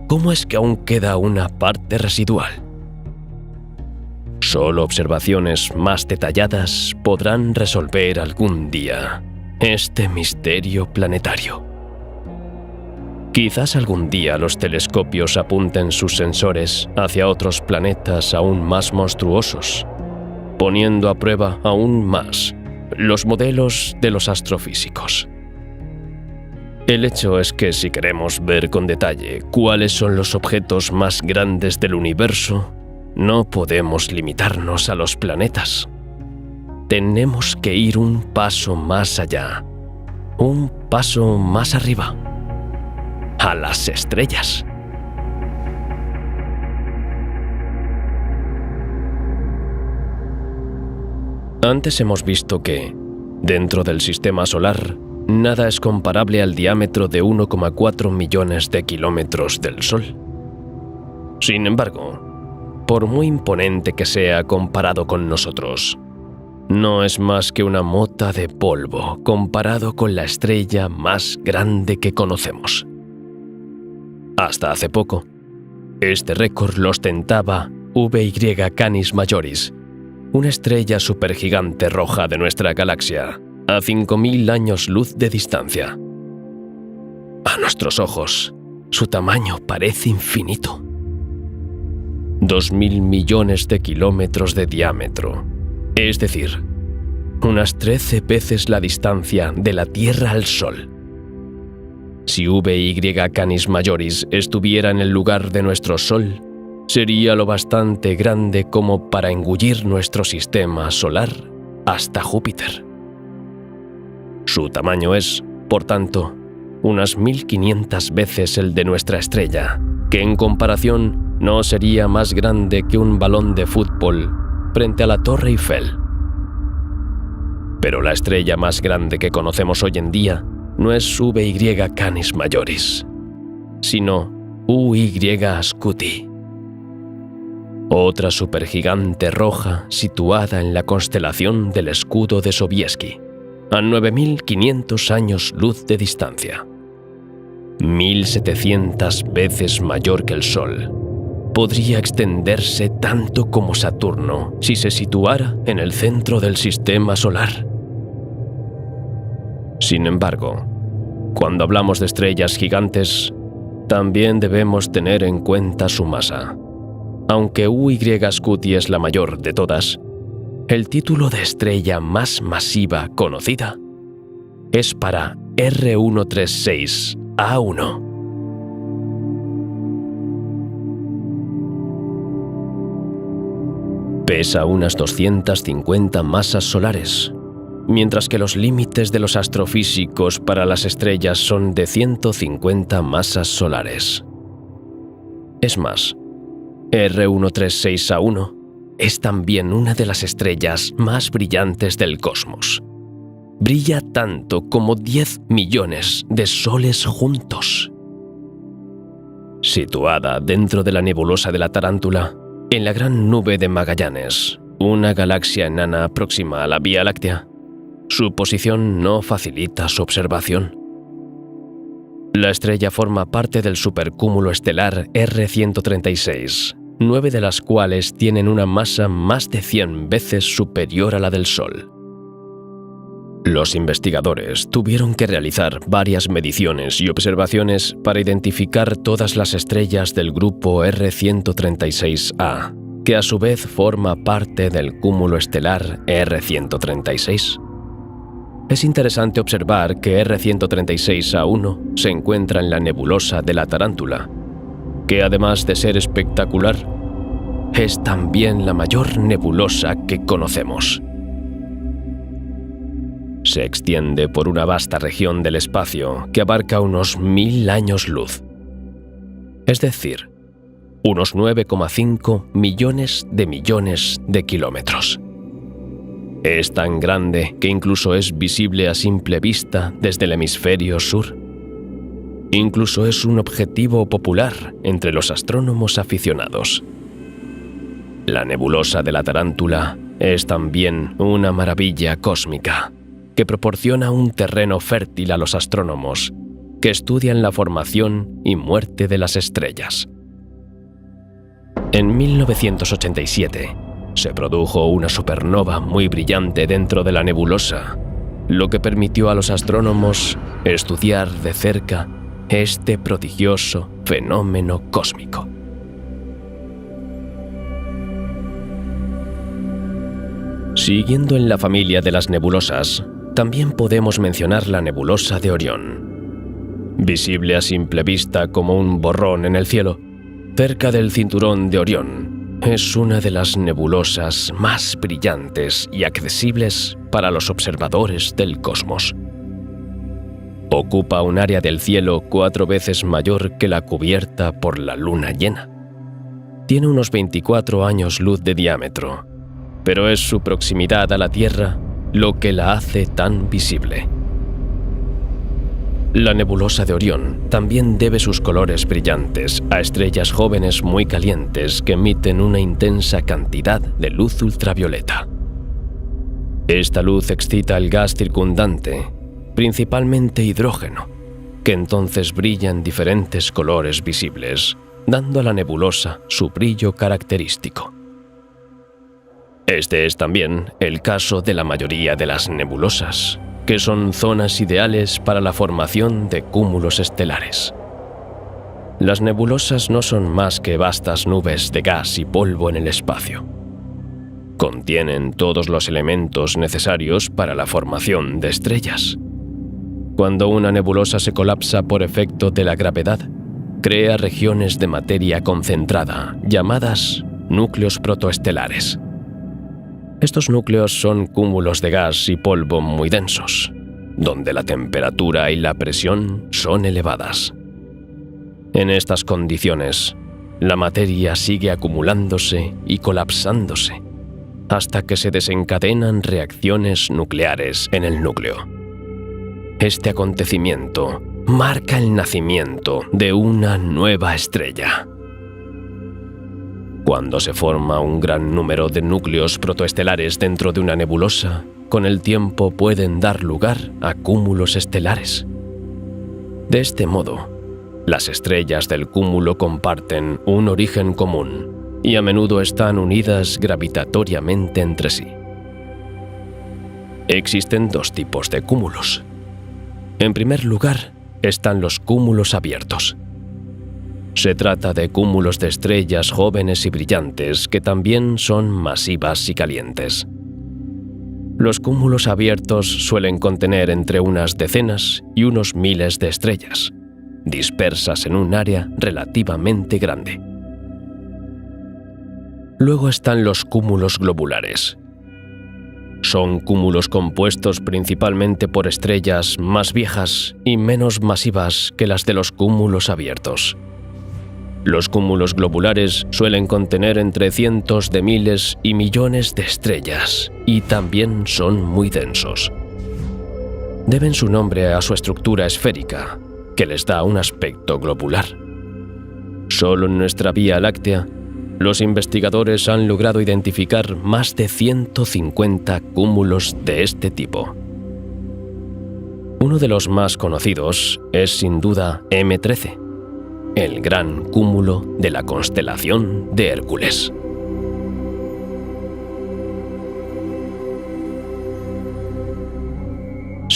¿cómo es que aún queda una parte residual? Solo observaciones más detalladas podrán resolver algún día este misterio planetario. Quizás algún día los telescopios apunten sus sensores hacia otros planetas aún más monstruosos, poniendo a prueba aún más los modelos de los astrofísicos. El hecho es que si queremos ver con detalle cuáles son los objetos más grandes del universo, no podemos limitarnos a los planetas. Tenemos que ir un paso más allá, un paso más arriba, a las estrellas. Antes hemos visto que, dentro del sistema solar, nada es comparable al diámetro de 1,4 millones de kilómetros del Sol. Sin embargo, por muy imponente que sea comparado con nosotros, no es más que una mota de polvo comparado con la estrella más grande que conocemos. Hasta hace poco, este récord lo ostentaba VY Canis Majoris, una estrella supergigante roja de nuestra galaxia, a 5000 años luz de distancia. A nuestros ojos, su tamaño parece infinito. 2000 millones de kilómetros de diámetro, es decir, unas 13 veces la distancia de la Tierra al Sol. Si VY Canis Majoris estuviera en el lugar de nuestro Sol, sería lo bastante grande como para engullir nuestro sistema solar hasta Júpiter. Su tamaño es, por tanto, unas 1500 veces el de nuestra estrella, que en comparación no sería más grande que un balón de fútbol frente a la Torre Eiffel. Pero la estrella más grande que conocemos hoy en día no es VY Canis Majoris, sino UY Scuti, otra supergigante roja situada en la constelación del Escudo de Sobieski, a 9500 años luz de distancia. 1700 veces mayor que el Sol. Podría extenderse tanto como Saturno si se situara en el centro del sistema solar. Sin embargo, cuando hablamos de estrellas gigantes, también debemos tener en cuenta su masa. Aunque UY Scuti es la mayor de todas, el título de estrella más masiva conocida es para R136A1. Pesa unas 250 masas solares, mientras que los límites de los astrofísicos para las estrellas son de 150 masas solares. Es más, R136A1 es también una de las estrellas más brillantes del cosmos. Brilla tanto como 10 millones de soles juntos. Situada dentro de la nebulosa de la Tarántula, en la Gran Nube de Magallanes, una galaxia enana próxima a la Vía Láctea, su posición no facilita su observación. La estrella forma parte del supercúmulo estelar R136, 9 de las cuales tienen una masa más de 100 veces superior a la del Sol. Los investigadores tuvieron que realizar varias mediciones y observaciones para identificar todas las estrellas del grupo R136A, que a su vez forma parte del cúmulo estelar R136. Es interesante observar que R136A1 se encuentra en la nebulosa de la Tarántula, que además de ser espectacular, es también la mayor nebulosa que conocemos. Se extiende por una vasta región del espacio que abarca unos 1000 años luz, es decir, unos 9,5 millones de kilómetros. Es tan grande que incluso es visible a simple vista desde el hemisferio sur. Incluso es un objetivo popular entre los astrónomos aficionados. La nebulosa de la Tarántula es también una maravilla cósmica que proporciona un terreno fértil a los astrónomos que estudian la formación y muerte de las estrellas. En 1987 se produjo una supernova muy brillante dentro de la nebulosa, lo que permitió a los astrónomos estudiar de cerca este prodigioso fenómeno cósmico. Siguiendo en la familia de las nebulosas, también podemos mencionar la nebulosa de Orión. Visible a simple vista como un borrón en el cielo, cerca del cinturón de Orión, es una de las nebulosas más brillantes y accesibles para los observadores del cosmos. Ocupa un área del cielo 4 veces mayor que la cubierta por la luna llena. Tiene unos 24 años luz de diámetro, pero es su proximidad a la Tierra lo que la hace tan visible. La nebulosa de Orión también debe sus colores brillantes a estrellas jóvenes muy calientes que emiten una intensa cantidad de luz ultravioleta. Esta luz excita el gas circundante, principalmente hidrógeno, que entonces brilla en diferentes colores visibles, dando a la nebulosa su brillo característico. Este es también el caso de la mayoría de las nebulosas, que son zonas ideales para la formación de cúmulos estelares. Las nebulosas no son más que vastas nubes de gas y polvo en el espacio. Contienen todos los elementos necesarios para la formación de estrellas. Cuando una nebulosa se colapsa por efecto de la gravedad, crea regiones de materia concentrada, llamadas núcleos protoestelares. Estos núcleos son cúmulos de gas y polvo muy densos, donde la temperatura y la presión son elevadas. En estas condiciones, la materia sigue acumulándose y colapsándose, hasta que se desencadenan reacciones nucleares en el núcleo. Este acontecimiento marca el nacimiento de una nueva estrella. Cuando se forma un gran número de núcleos protoestelares dentro de una nebulosa, con el tiempo pueden dar lugar a cúmulos estelares. De este modo, las estrellas del cúmulo comparten un origen común y a menudo están unidas gravitatoriamente entre sí. Existen 2 tipos de cúmulos. En primer lugar, están los cúmulos abiertos. Se trata de cúmulos de estrellas jóvenes y brillantes que también son masivas y calientes. Los cúmulos abiertos suelen contener entre unas decenas y unos miles de estrellas, dispersas en un área relativamente grande. Luego están los cúmulos globulares. Son cúmulos compuestos principalmente por estrellas más viejas y menos masivas que las de los cúmulos abiertos. Los cúmulos globulares suelen contener entre cientos de miles y millones de estrellas y también son muy densos. Deben su nombre a su estructura esférica, que les da un aspecto globular. Solo en nuestra Vía Láctea, los investigadores han logrado identificar más de 150 cúmulos de este tipo. Uno de los más conocidos es sin duda M13, el gran cúmulo de la constelación de Hércules.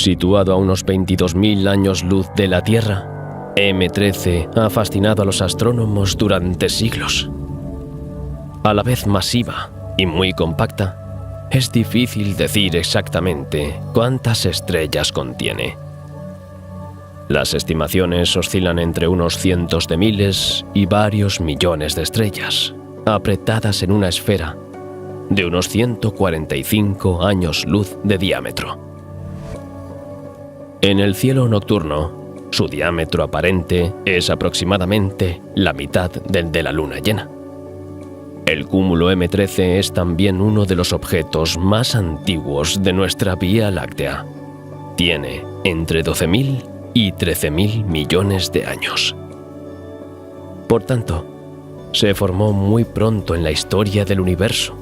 Situado a unos 22.000 años luz de la Tierra, M13 ha fascinado a los astrónomos durante siglos. A la vez masiva y muy compacta, es difícil decir exactamente cuántas estrellas contiene. Las estimaciones oscilan entre unos cientos de miles y varios millones de estrellas, apretadas en una esfera de unos 145 años luz de diámetro. En el cielo nocturno, su diámetro aparente es aproximadamente la mitad del de la luna llena. El cúmulo M13 es también uno de los objetos más antiguos de nuestra Vía Láctea. Tiene entre 12.000 y 13.000 millones de años. Por tanto, se formó muy pronto en la historia del universo,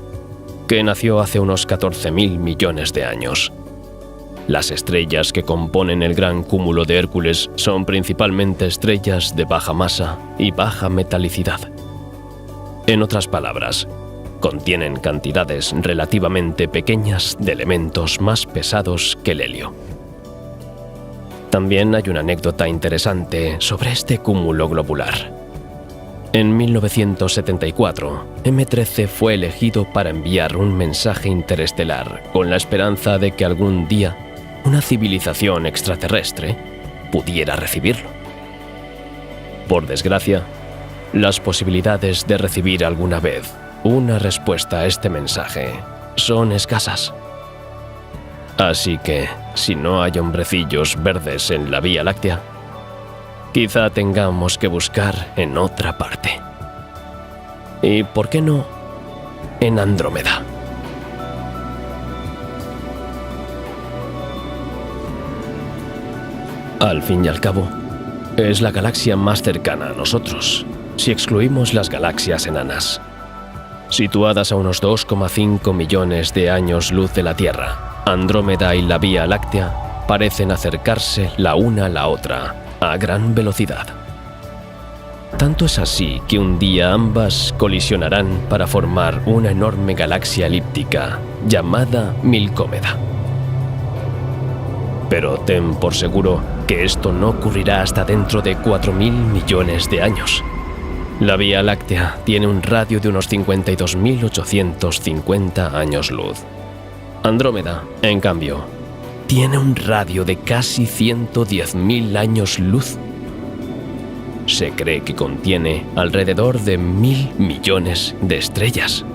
que nació hace unos 14.000 millones de años. Las estrellas que componen el gran cúmulo de Hércules son principalmente estrellas de baja masa y baja metalicidad. En otras palabras, contienen cantidades relativamente pequeñas de elementos más pesados que el helio. También hay una anécdota interesante sobre este cúmulo globular. En 1974, M13 fue elegido para enviar un mensaje interestelar con la esperanza de que algún día una civilización extraterrestre pudiera recibirlo. Por desgracia, las posibilidades de recibir alguna vez una respuesta a este mensaje son escasas. Así que, si no hay hombrecillos verdes en la Vía Láctea, quizá tengamos que buscar en otra parte. ¿Y por qué no en Andrómeda? Al fin y al cabo, es la galaxia más cercana a nosotros, si excluimos las galaxias enanas. Situadas a unos 2,5 millones de años luz de la Tierra, Andrómeda y la Vía Láctea parecen acercarse la una a la otra a gran velocidad. Tanto es así que un día ambas colisionarán para formar una enorme galaxia elíptica llamada Milcómeda. Pero ten por seguro que esto no ocurrirá hasta dentro de 4.000 millones de años. La Vía Láctea tiene un radio de unos 52.850 años luz. Andrómeda, en cambio, tiene un radio de casi 110.000 años luz. Se cree que contiene alrededor de 1.000 millones de estrellas,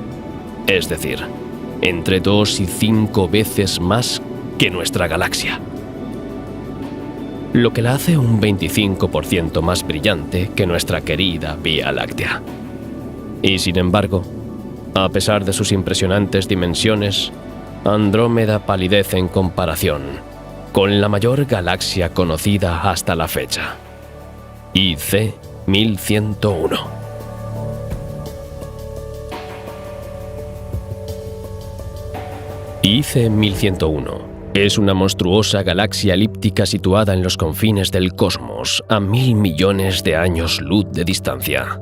es decir, entre 2 y 5 veces más que nuestra galaxia, lo que la hace un 25% más brillante que nuestra querida Vía Láctea. Y sin embargo, a pesar de sus impresionantes dimensiones, Andrómeda palidece en comparación con la mayor galaxia conocida hasta la fecha, IC 1101. IC 1101 es una monstruosa galaxia elíptica situada en los confines del cosmos, a 1.000 millones de años luz de distancia.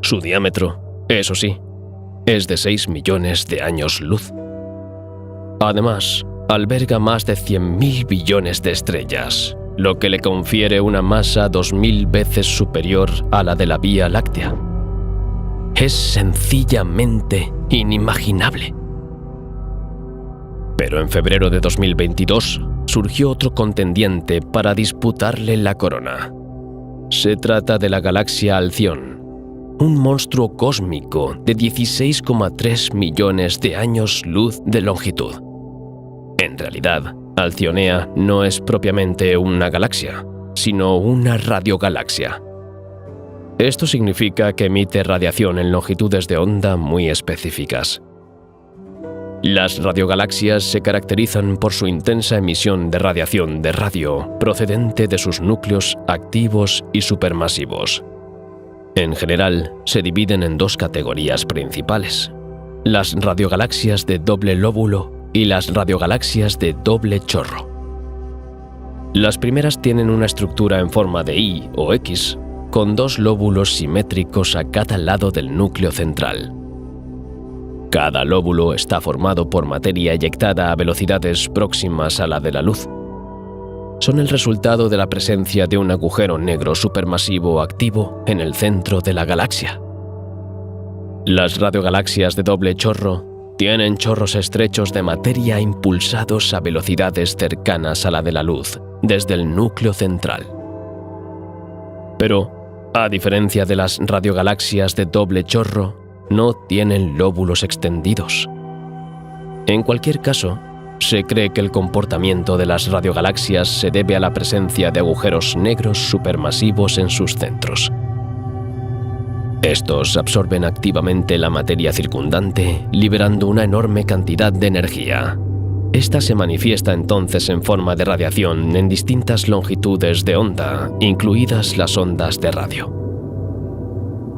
Su diámetro, eso sí, es de 6 millones de años luz. Además, alberga más de 100.000 billones de estrellas, lo que le confiere una masa 2.000 veces superior a la de la Vía Láctea. Es sencillamente inimaginable. Pero en febrero de 2022 surgió otro contendiente para disputarle la corona. Se trata de la galaxia Alción, un monstruo cósmico de 16,3 millones de años luz de longitud. En realidad, Alcionea no es propiamente una galaxia, sino una radiogalaxia. Esto significa que emite radiación en longitudes de onda muy específicas. Las radiogalaxias se caracterizan por su intensa emisión de radiación de radio procedente de sus núcleos activos y supermasivos. En general, se dividen en dos categorías principales: las radiogalaxias de doble lóbulo y las radiogalaxias de doble chorro. Las primeras tienen una estructura en forma de I o X, con dos lóbulos simétricos a cada lado del núcleo central. Cada lóbulo está formado por materia eyectada a velocidades próximas a la de la luz. son el resultado de la presencia de un agujero negro supermasivo activo en el centro de la galaxia. Las radiogalaxias de doble chorro tienen chorros estrechos de materia impulsados a velocidades cercanas a la de la luz desde el núcleo central. Pero, a diferencia de las radiogalaxias de doble chorro, no tienen lóbulos extendidos. En cualquier caso, se cree que el comportamiento de las radiogalaxias se debe a la presencia de agujeros negros supermasivos en sus centros. Estos absorben activamente la materia circundante, liberando una enorme cantidad de energía. Esta se manifiesta entonces en forma de radiación en distintas longitudes de onda, incluidas las ondas de radio.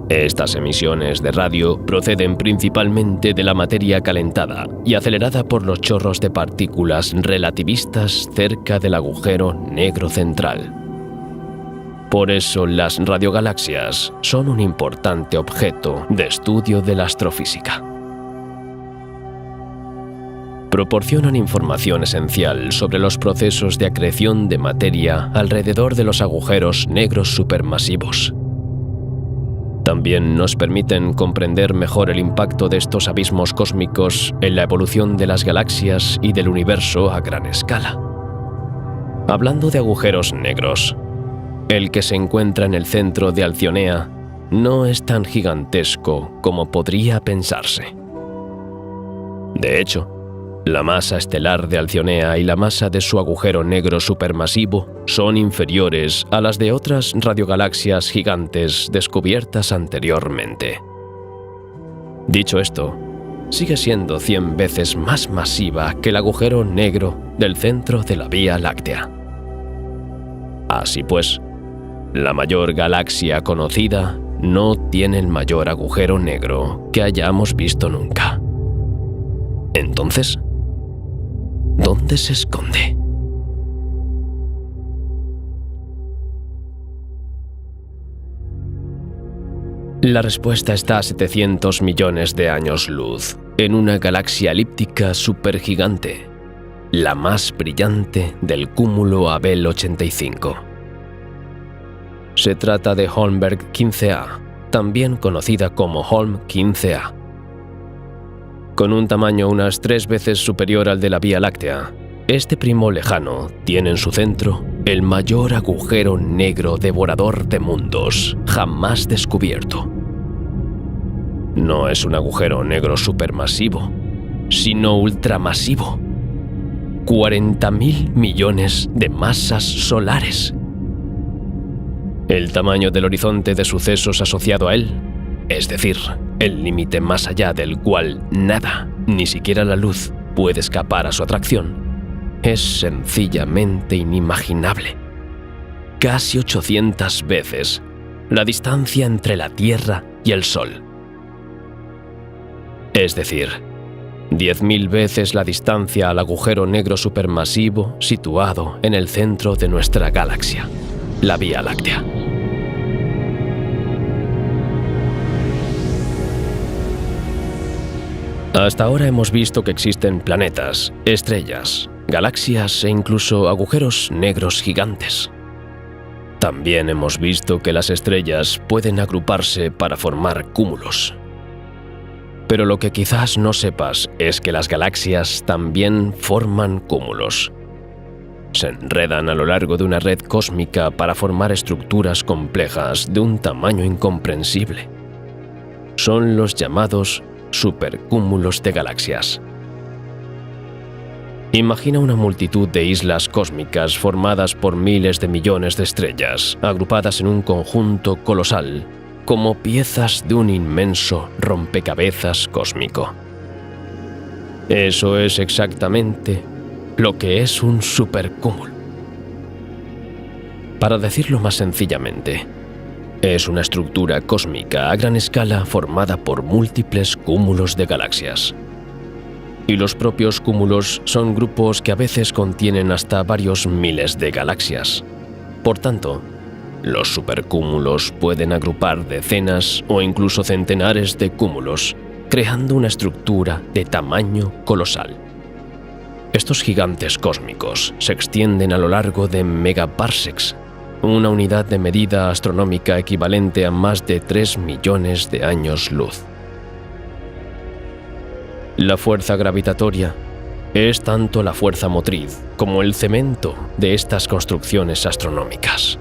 Estas emisiones de radio proceden principalmente de la materia calentada y acelerada por los chorros de partículas relativistas cerca del agujero negro central. Por eso las radiogalaxias son un importante objeto de estudio de la astrofísica. Proporcionan información esencial sobre los procesos de acreción de materia alrededor de los agujeros negros supermasivos. También nos permiten comprender mejor el impacto de estos abismos cósmicos en la evolución de las galaxias y del universo a gran escala. Hablando de agujeros negros, el que se encuentra en el centro de Alcionea no es tan gigantesco como podría pensarse. De hecho, la masa estelar de Alcionea y la masa de su agujero negro supermasivo son inferiores a las de otras radiogalaxias gigantes descubiertas anteriormente. Dicho esto, sigue siendo 100 veces más masiva que el agujero negro del centro de la Vía Láctea. Así pues, la mayor galaxia conocida no tiene el mayor agujero negro que hayamos visto nunca. Entonces, ¿dónde se esconde? La respuesta está a 700 millones de años luz, en una galaxia elíptica supergigante, la más brillante del cúmulo Abell 85. Se trata de Holmberg 15A, también conocida como Holm 15A. Con un tamaño unas 3 veces superior al de la Vía Láctea, este primo lejano tiene en su centro el mayor agujero negro devorador de mundos jamás descubierto. No es un agujero negro supermasivo, sino ultramasivo. 40.000 millones de masas solares. El tamaño del horizonte de sucesos asociado a él, es decir, el límite más allá del cual nada, ni siquiera la luz, puede escapar a su atracción, es sencillamente inimaginable. Casi 800 veces la distancia entre la Tierra y el Sol. Es decir, 10.000 veces la distancia al agujero negro supermasivo situado en el centro de nuestra galaxia, la Vía Láctea. Hasta ahora hemos visto que existen planetas, estrellas, galaxias e incluso agujeros negros gigantes. También hemos visto que las estrellas pueden agruparse para formar cúmulos. Pero lo que quizás no sepas es que las galaxias también forman cúmulos. Se enredan a lo largo de una red cósmica para formar estructuras complejas de un tamaño incomprensible. Son los llamados supercúmulos de galaxias. Imagina una multitud de islas cósmicas formadas por miles de millones de estrellas, agrupadas en un conjunto colosal, como piezas de un inmenso rompecabezas cósmico. Eso es exactamente lo que es un supercúmulo. Para decirlo más sencillamente, es una estructura cósmica a gran escala formada por múltiples cúmulos de galaxias. Y los propios cúmulos son grupos que a veces contienen hasta varios miles de galaxias. Por tanto, los supercúmulos pueden agrupar decenas o incluso centenares de cúmulos, creando una estructura de tamaño colosal. Estos gigantes cósmicos se extienden a lo largo de megaparsecs, una unidad de medida astronómica equivalente a más de 3 millones de años luz. La fuerza gravitatoria es tanto la fuerza motriz como el cemento de estas construcciones astronómicas.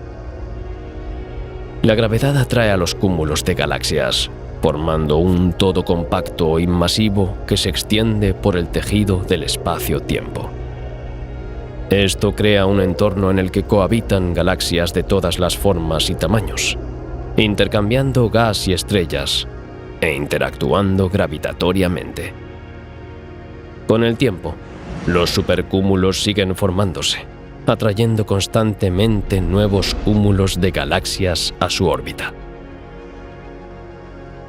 La gravedad atrae a los cúmulos de galaxias, formando un todo compacto y masivo que se extiende por el tejido del espacio-tiempo. Esto crea un entorno en el que cohabitan galaxias de todas las formas y tamaños, intercambiando gas y estrellas e interactuando gravitatoriamente. Con el tiempo, los supercúmulos siguen formándose, atrayendo constantemente nuevos cúmulos de galaxias a su órbita.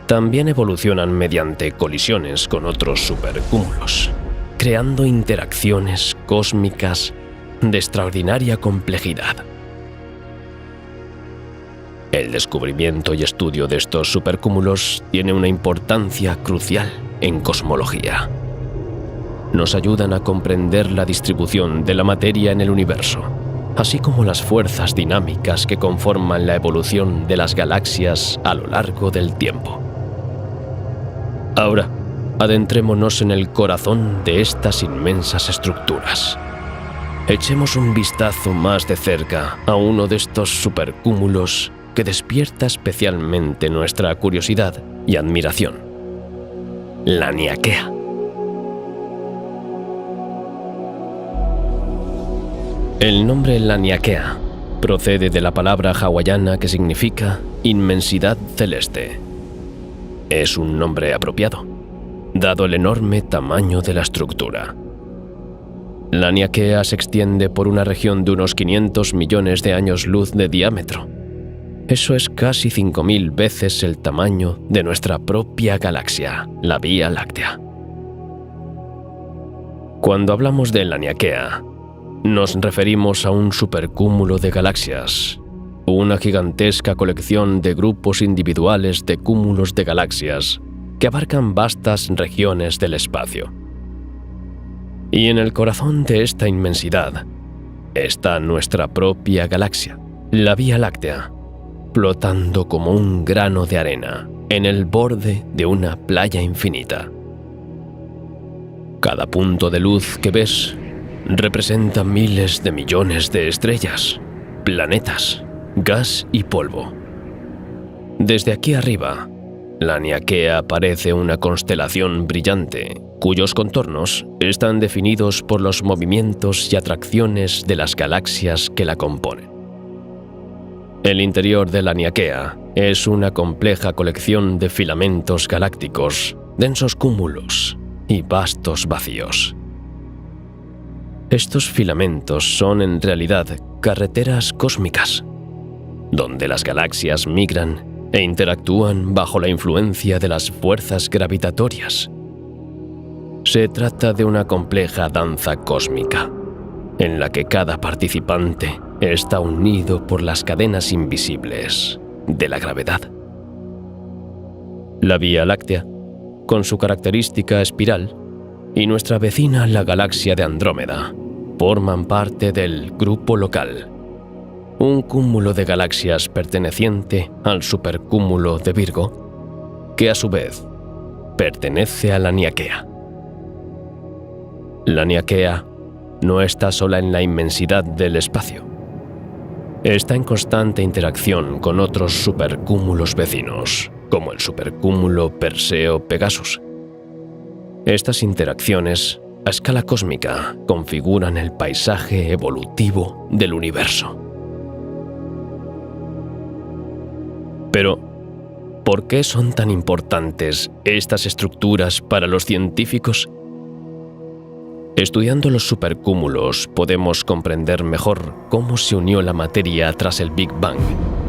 También evolucionan mediante colisiones con otros supercúmulos, creando interacciones cósmicas de extraordinaria complejidad. El descubrimiento y estudio de estos supercúmulos tiene una importancia crucial en cosmología. Nos ayudan a comprender la distribución de la materia en el universo, así como las fuerzas dinámicas que conforman la evolución de las galaxias a lo largo del tiempo. Ahora, adentrémonos en el corazón de estas inmensas estructuras. Echemos un vistazo más de cerca a uno de estos supercúmulos que despierta especialmente nuestra curiosidad y admiración: Laniakea. El nombre Laniakea procede de la palabra hawaiana que significa inmensidad celeste. Es un nombre apropiado, dado el enorme tamaño de la estructura. Laniakea se extiende por una región de unos 500 millones de años luz de diámetro. Eso es casi 5.000 veces el tamaño de nuestra propia galaxia, la Vía Láctea. Cuando hablamos de Laniakea, nos referimos a un supercúmulo de galaxias, una gigantesca colección de grupos individuales de cúmulos de galaxias que abarcan vastas regiones del espacio. Y en el corazón de esta inmensidad está nuestra propia galaxia, la Vía Láctea, flotando como un grano de arena en el borde de una playa infinita. Cada punto de luz que ves representa miles de millones de estrellas, planetas, gas y polvo. Desde aquí arriba, Laniakea parece una constelación brillante, cuyos contornos están definidos por los movimientos y atracciones de las galaxias que la componen. El interior de Laniakea es una compleja colección de filamentos galácticos, densos cúmulos y vastos vacíos. Estos filamentos son en realidad carreteras cósmicas, donde las galaxias migran e interactúan bajo la influencia de las fuerzas gravitatorias. Se trata de una compleja danza cósmica, en la que cada participante está unido por las cadenas invisibles de la gravedad. La Vía Láctea, con su característica espiral, y nuestra vecina, la galaxia de Andrómeda, forman parte del Grupo Local, un cúmulo de galaxias perteneciente al supercúmulo de Virgo, que a su vez pertenece a Laniakea. Laniakea no está sola en la inmensidad del espacio. Está en constante interacción con otros supercúmulos vecinos, como el supercúmulo Perseo-Pegasus. Estas interacciones, a escala cósmica, configuran el paisaje evolutivo del universo. Pero, ¿por qué son tan importantes estas estructuras para los científicos? Estudiando los supercúmulos podemos comprender mejor cómo se unió la materia tras el Big Bang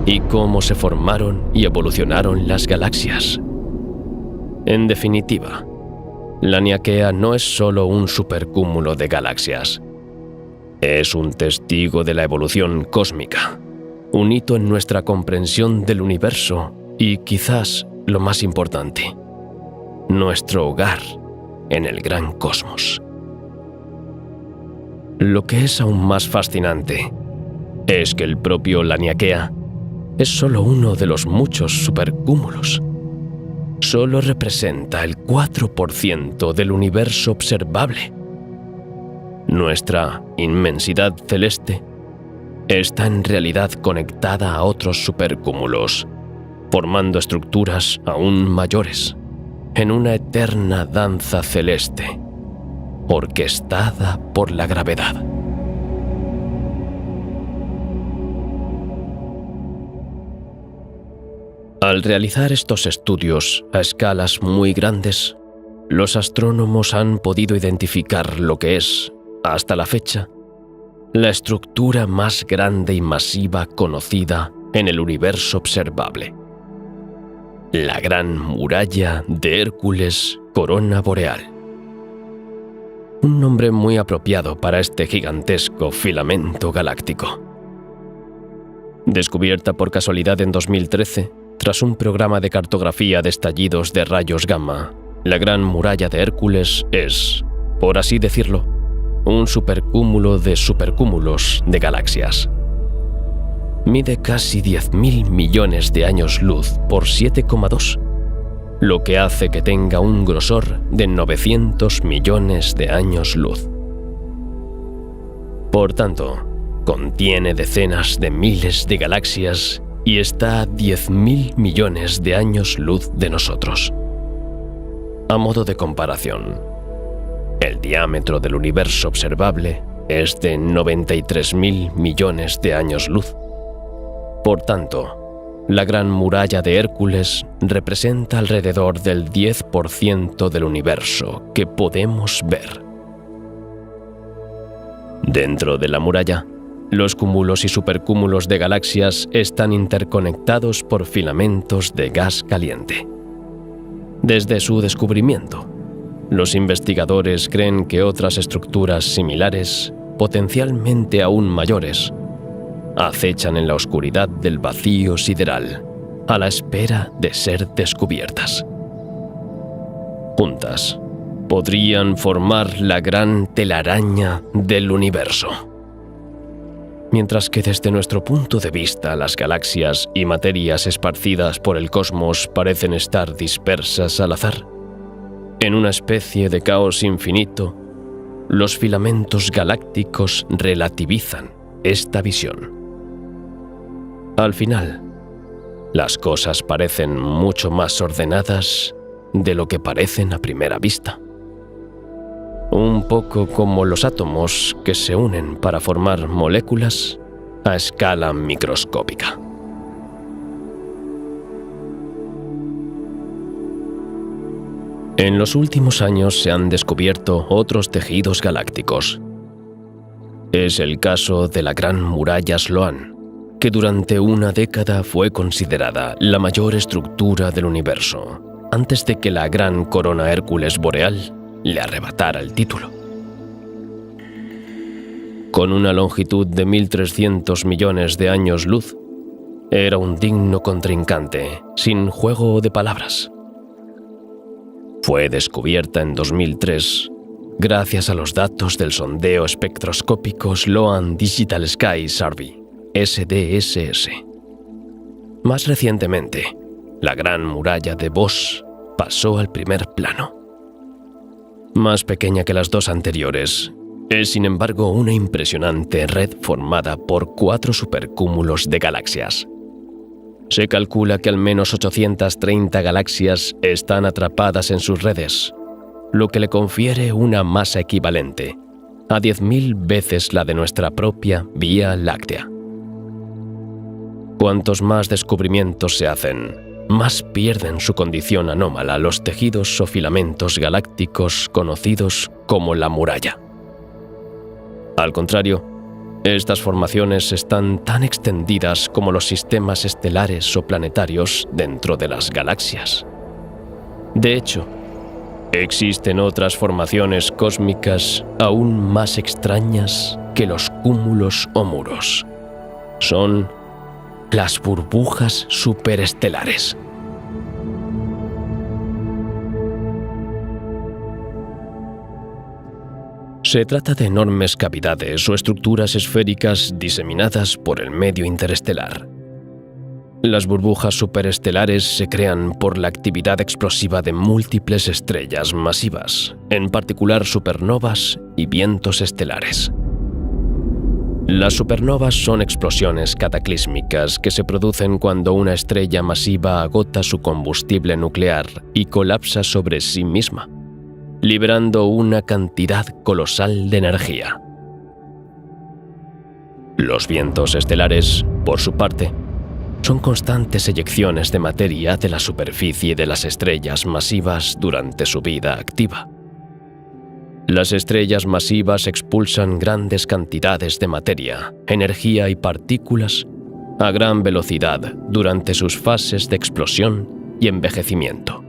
y cómo se formaron y evolucionaron las galaxias. En definitiva, Laniakea no es solo un supercúmulo de galaxias. Es un testigo de la evolución cósmica, un hito en nuestra comprensión del universo y, quizás lo más importante, nuestro hogar en el gran cosmos. Lo que es aún más fascinante es que el propio Laniakea es solo uno de los muchos supercúmulos. Solo representa el 4% del universo observable. Nuestra inmensidad celeste está en realidad conectada a otros supercúmulos, formando estructuras aún mayores, en una eterna danza celeste, orquestada por la gravedad. Al realizar estos estudios a escalas muy grandes, los astrónomos han podido identificar lo que es, hasta la fecha, la estructura más grande y masiva conocida en el universo observable. La Gran Muralla de Hércules Corona Boreal. Un nombre muy apropiado para este gigantesco filamento galáctico. Descubierta por casualidad en 2013, tras un programa de cartografía de estallidos de rayos gamma, la Gran Muralla de Hércules es, por así decirlo, un supercúmulo de supercúmulos de galaxias. Mide casi 10.000 millones de años luz por 7,2, lo que hace que tenga un grosor de 900 millones de años luz. Por tanto, contiene decenas de miles de galaxias y está a 10.000 millones de años luz de nosotros. A modo de comparación, el diámetro del universo observable es de 93.000 millones de años luz. Por tanto, la Gran Muralla de Hércules representa alrededor del 10% del universo que podemos ver. Dentro de la muralla, los cúmulos y supercúmulos de galaxias están interconectados por filamentos de gas caliente. Desde su descubrimiento, los investigadores creen que otras estructuras similares, potencialmente aún mayores, acechan en la oscuridad del vacío sideral, a la espera de ser descubiertas. Juntas, podrían formar la gran telaraña del universo. Mientras que desde nuestro punto de vista las galaxias y materias esparcidas por el cosmos parecen estar dispersas al azar, en una especie de caos infinito, los filamentos galácticos relativizan esta visión. Al final, las cosas parecen mucho más ordenadas de lo que parecen a primera vista. Un poco como los átomos que se unen para formar moléculas a escala microscópica. En los últimos años se han descubierto otros tejidos galácticos. Es el caso de la Gran Muralla Sloan, que durante una década fue considerada la mayor estructura del universo, antes de que la Gran Corona Hércules Boreal le arrebatara el título. Con una longitud de 1.300 millones de años luz, era un digno contrincante, sin juego de palabras. Fue descubierta en 2003 gracias a los datos del sondeo espectroscópico Sloan Digital Sky Survey, SDSS. Más recientemente, la Gran Muralla de Bose pasó al primer plano. Más pequeña que las dos anteriores, es sin embargo una impresionante red formada por 4 supercúmulos de galaxias. Se calcula que al menos 830 galaxias están atrapadas en sus redes, lo que le confiere una masa equivalente a 10.000 veces la de nuestra propia Vía Láctea. Cuantos más descubrimientos se hacen, más pierden su condición anómala los tejidos o filamentos galácticos conocidos como la muralla. Al contrario, estas formaciones están tan extendidas como los sistemas estelares o planetarios dentro de las galaxias. De hecho, existen otras formaciones cósmicas aún más extrañas que los cúmulos o muros. Son las burbujas superestelares. Se trata de enormes cavidades o estructuras esféricas diseminadas por el medio interestelar. Las burbujas superestelares se crean por la actividad explosiva de múltiples estrellas masivas, en particular supernovas y vientos estelares. Las supernovas son explosiones cataclísmicas que se producen cuando una estrella masiva agota su combustible nuclear y colapsa sobre sí misma, liberando una cantidad colosal de energía. Los vientos estelares, por su parte, son constantes eyecciones de materia de la superficie de las estrellas masivas durante su vida activa. Las estrellas masivas expulsan grandes cantidades de materia, energía y partículas a gran velocidad durante sus fases de explosión y envejecimiento.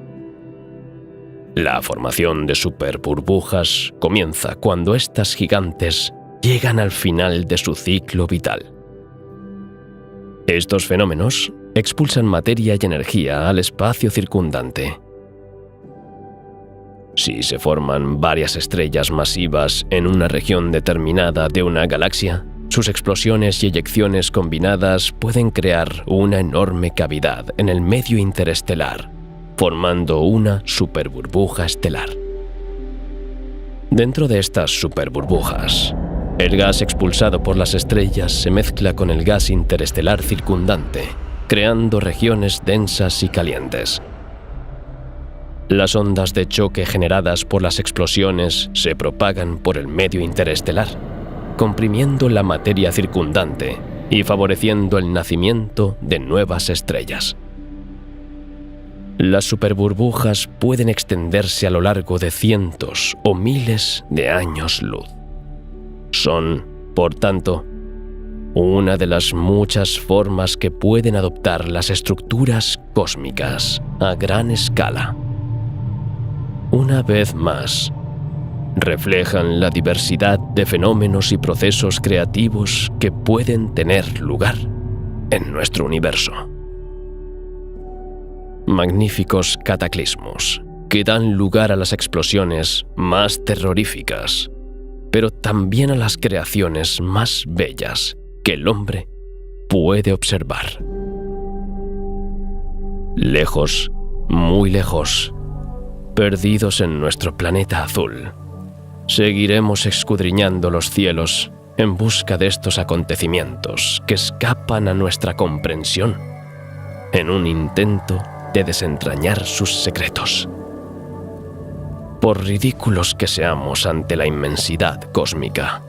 La formación de superburbujas comienza cuando estas gigantes llegan al final de su ciclo vital. Estos fenómenos expulsan materia y energía al espacio circundante. Si se forman varias estrellas masivas en una región determinada de una galaxia, sus explosiones y eyecciones combinadas pueden crear una enorme cavidad en el medio interestelar, formando una superburbuja estelar. Dentro de estas superburbujas, el gas expulsado por las estrellas se mezcla con el gas interestelar circundante, creando regiones densas y calientes. Las ondas de choque generadas por las explosiones se propagan por el medio interestelar, comprimiendo la materia circundante y favoreciendo el nacimiento de nuevas estrellas. Las superburbujas pueden extenderse a lo largo de cientos o miles de años luz. Son, por tanto, una de las muchas formas que pueden adoptar las estructuras cósmicas a gran escala. Una vez más, reflejan la diversidad de fenómenos y procesos creativos que pueden tener lugar en nuestro universo. Magníficos cataclismos que dan lugar a las explosiones más terroríficas, pero también a las creaciones más bellas que el hombre puede observar. Lejos, muy lejos, perdidos en nuestro planeta azul, seguiremos escudriñando los cielos en busca de estos acontecimientos que escapan a nuestra comprensión, en un intento de desentrañar sus secretos. Por ridículos que seamos ante la inmensidad cósmica,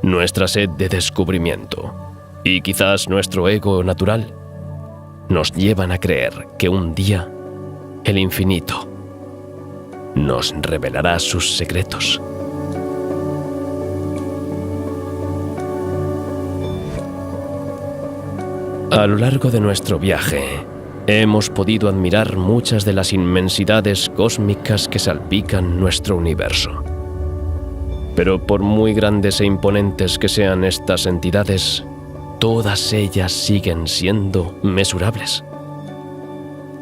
nuestra sed de descubrimiento y quizás nuestro ego natural nos llevan a creer que un día el infinito nos revelará sus secretos. A lo largo de nuestro viaje, hemos podido admirar muchas de las inmensidades cósmicas que salpican nuestro universo. Pero por muy grandes e imponentes que sean estas entidades, todas ellas siguen siendo mesurables.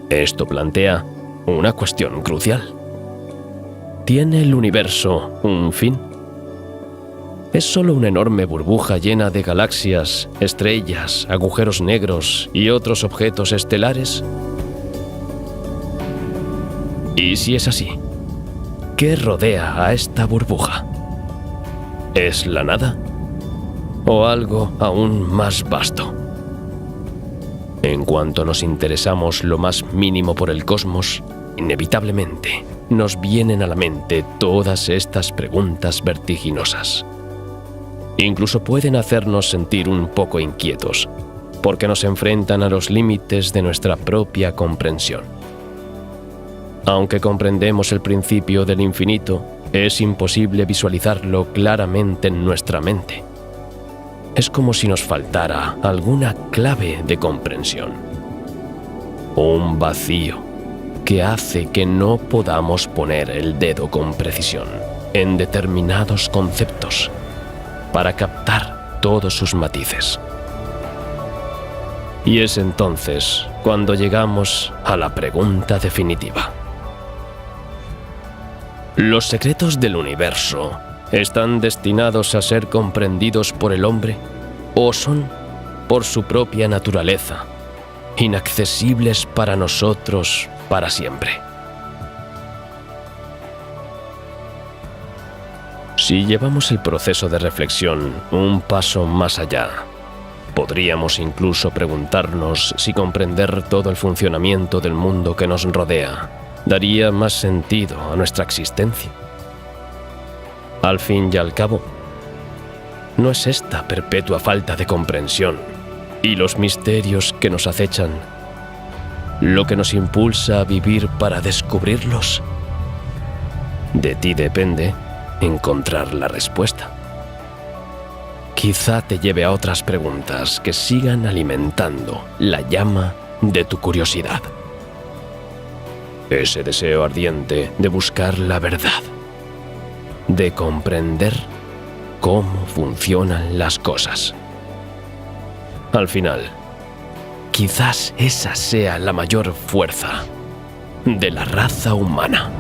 Esto plantea una cuestión crucial. ¿Tiene el universo un fin? ¿Es solo una enorme burbuja llena de galaxias, estrellas, agujeros negros y otros objetos estelares? Y si es así, ¿qué rodea a esta burbuja? ¿Es la nada? ¿O algo aún más vasto? En cuanto nos interesamos lo más mínimo por el cosmos, inevitablemente nos vienen a la mente todas estas preguntas vertiginosas. Incluso pueden hacernos sentir un poco inquietos, porque nos enfrentan a los límites de nuestra propia comprensión. Aunque comprendemos el principio del infinito, es imposible visualizarlo claramente en nuestra mente. Es como si nos faltara alguna clave de comprensión. Un vacío que hace que no podamos poner el dedo con precisión en determinados conceptos para captar todos sus matices. Y es entonces cuando llegamos a la pregunta definitiva. ¿Los secretos del universo ¿Están destinados a ser comprendidos por el hombre o son, por su propia naturaleza, inaccesibles para nosotros para siempre? Si llevamos el proceso de reflexión un paso más allá, podríamos incluso preguntarnos si comprender todo el funcionamiento del mundo que nos rodea daría más sentido a nuestra existencia. Al fin y al cabo, ¿no es esta perpetua falta de comprensión y los misterios que nos acechan lo que nos impulsa a vivir para descubrirlos? De ti depende encontrar la respuesta. Quizá te lleve a otras preguntas que sigan alimentando la llama de tu curiosidad. Ese deseo ardiente de buscar la verdad, de comprender cómo funcionan las cosas. Al final, quizás esa sea la mayor fuerza de la raza humana.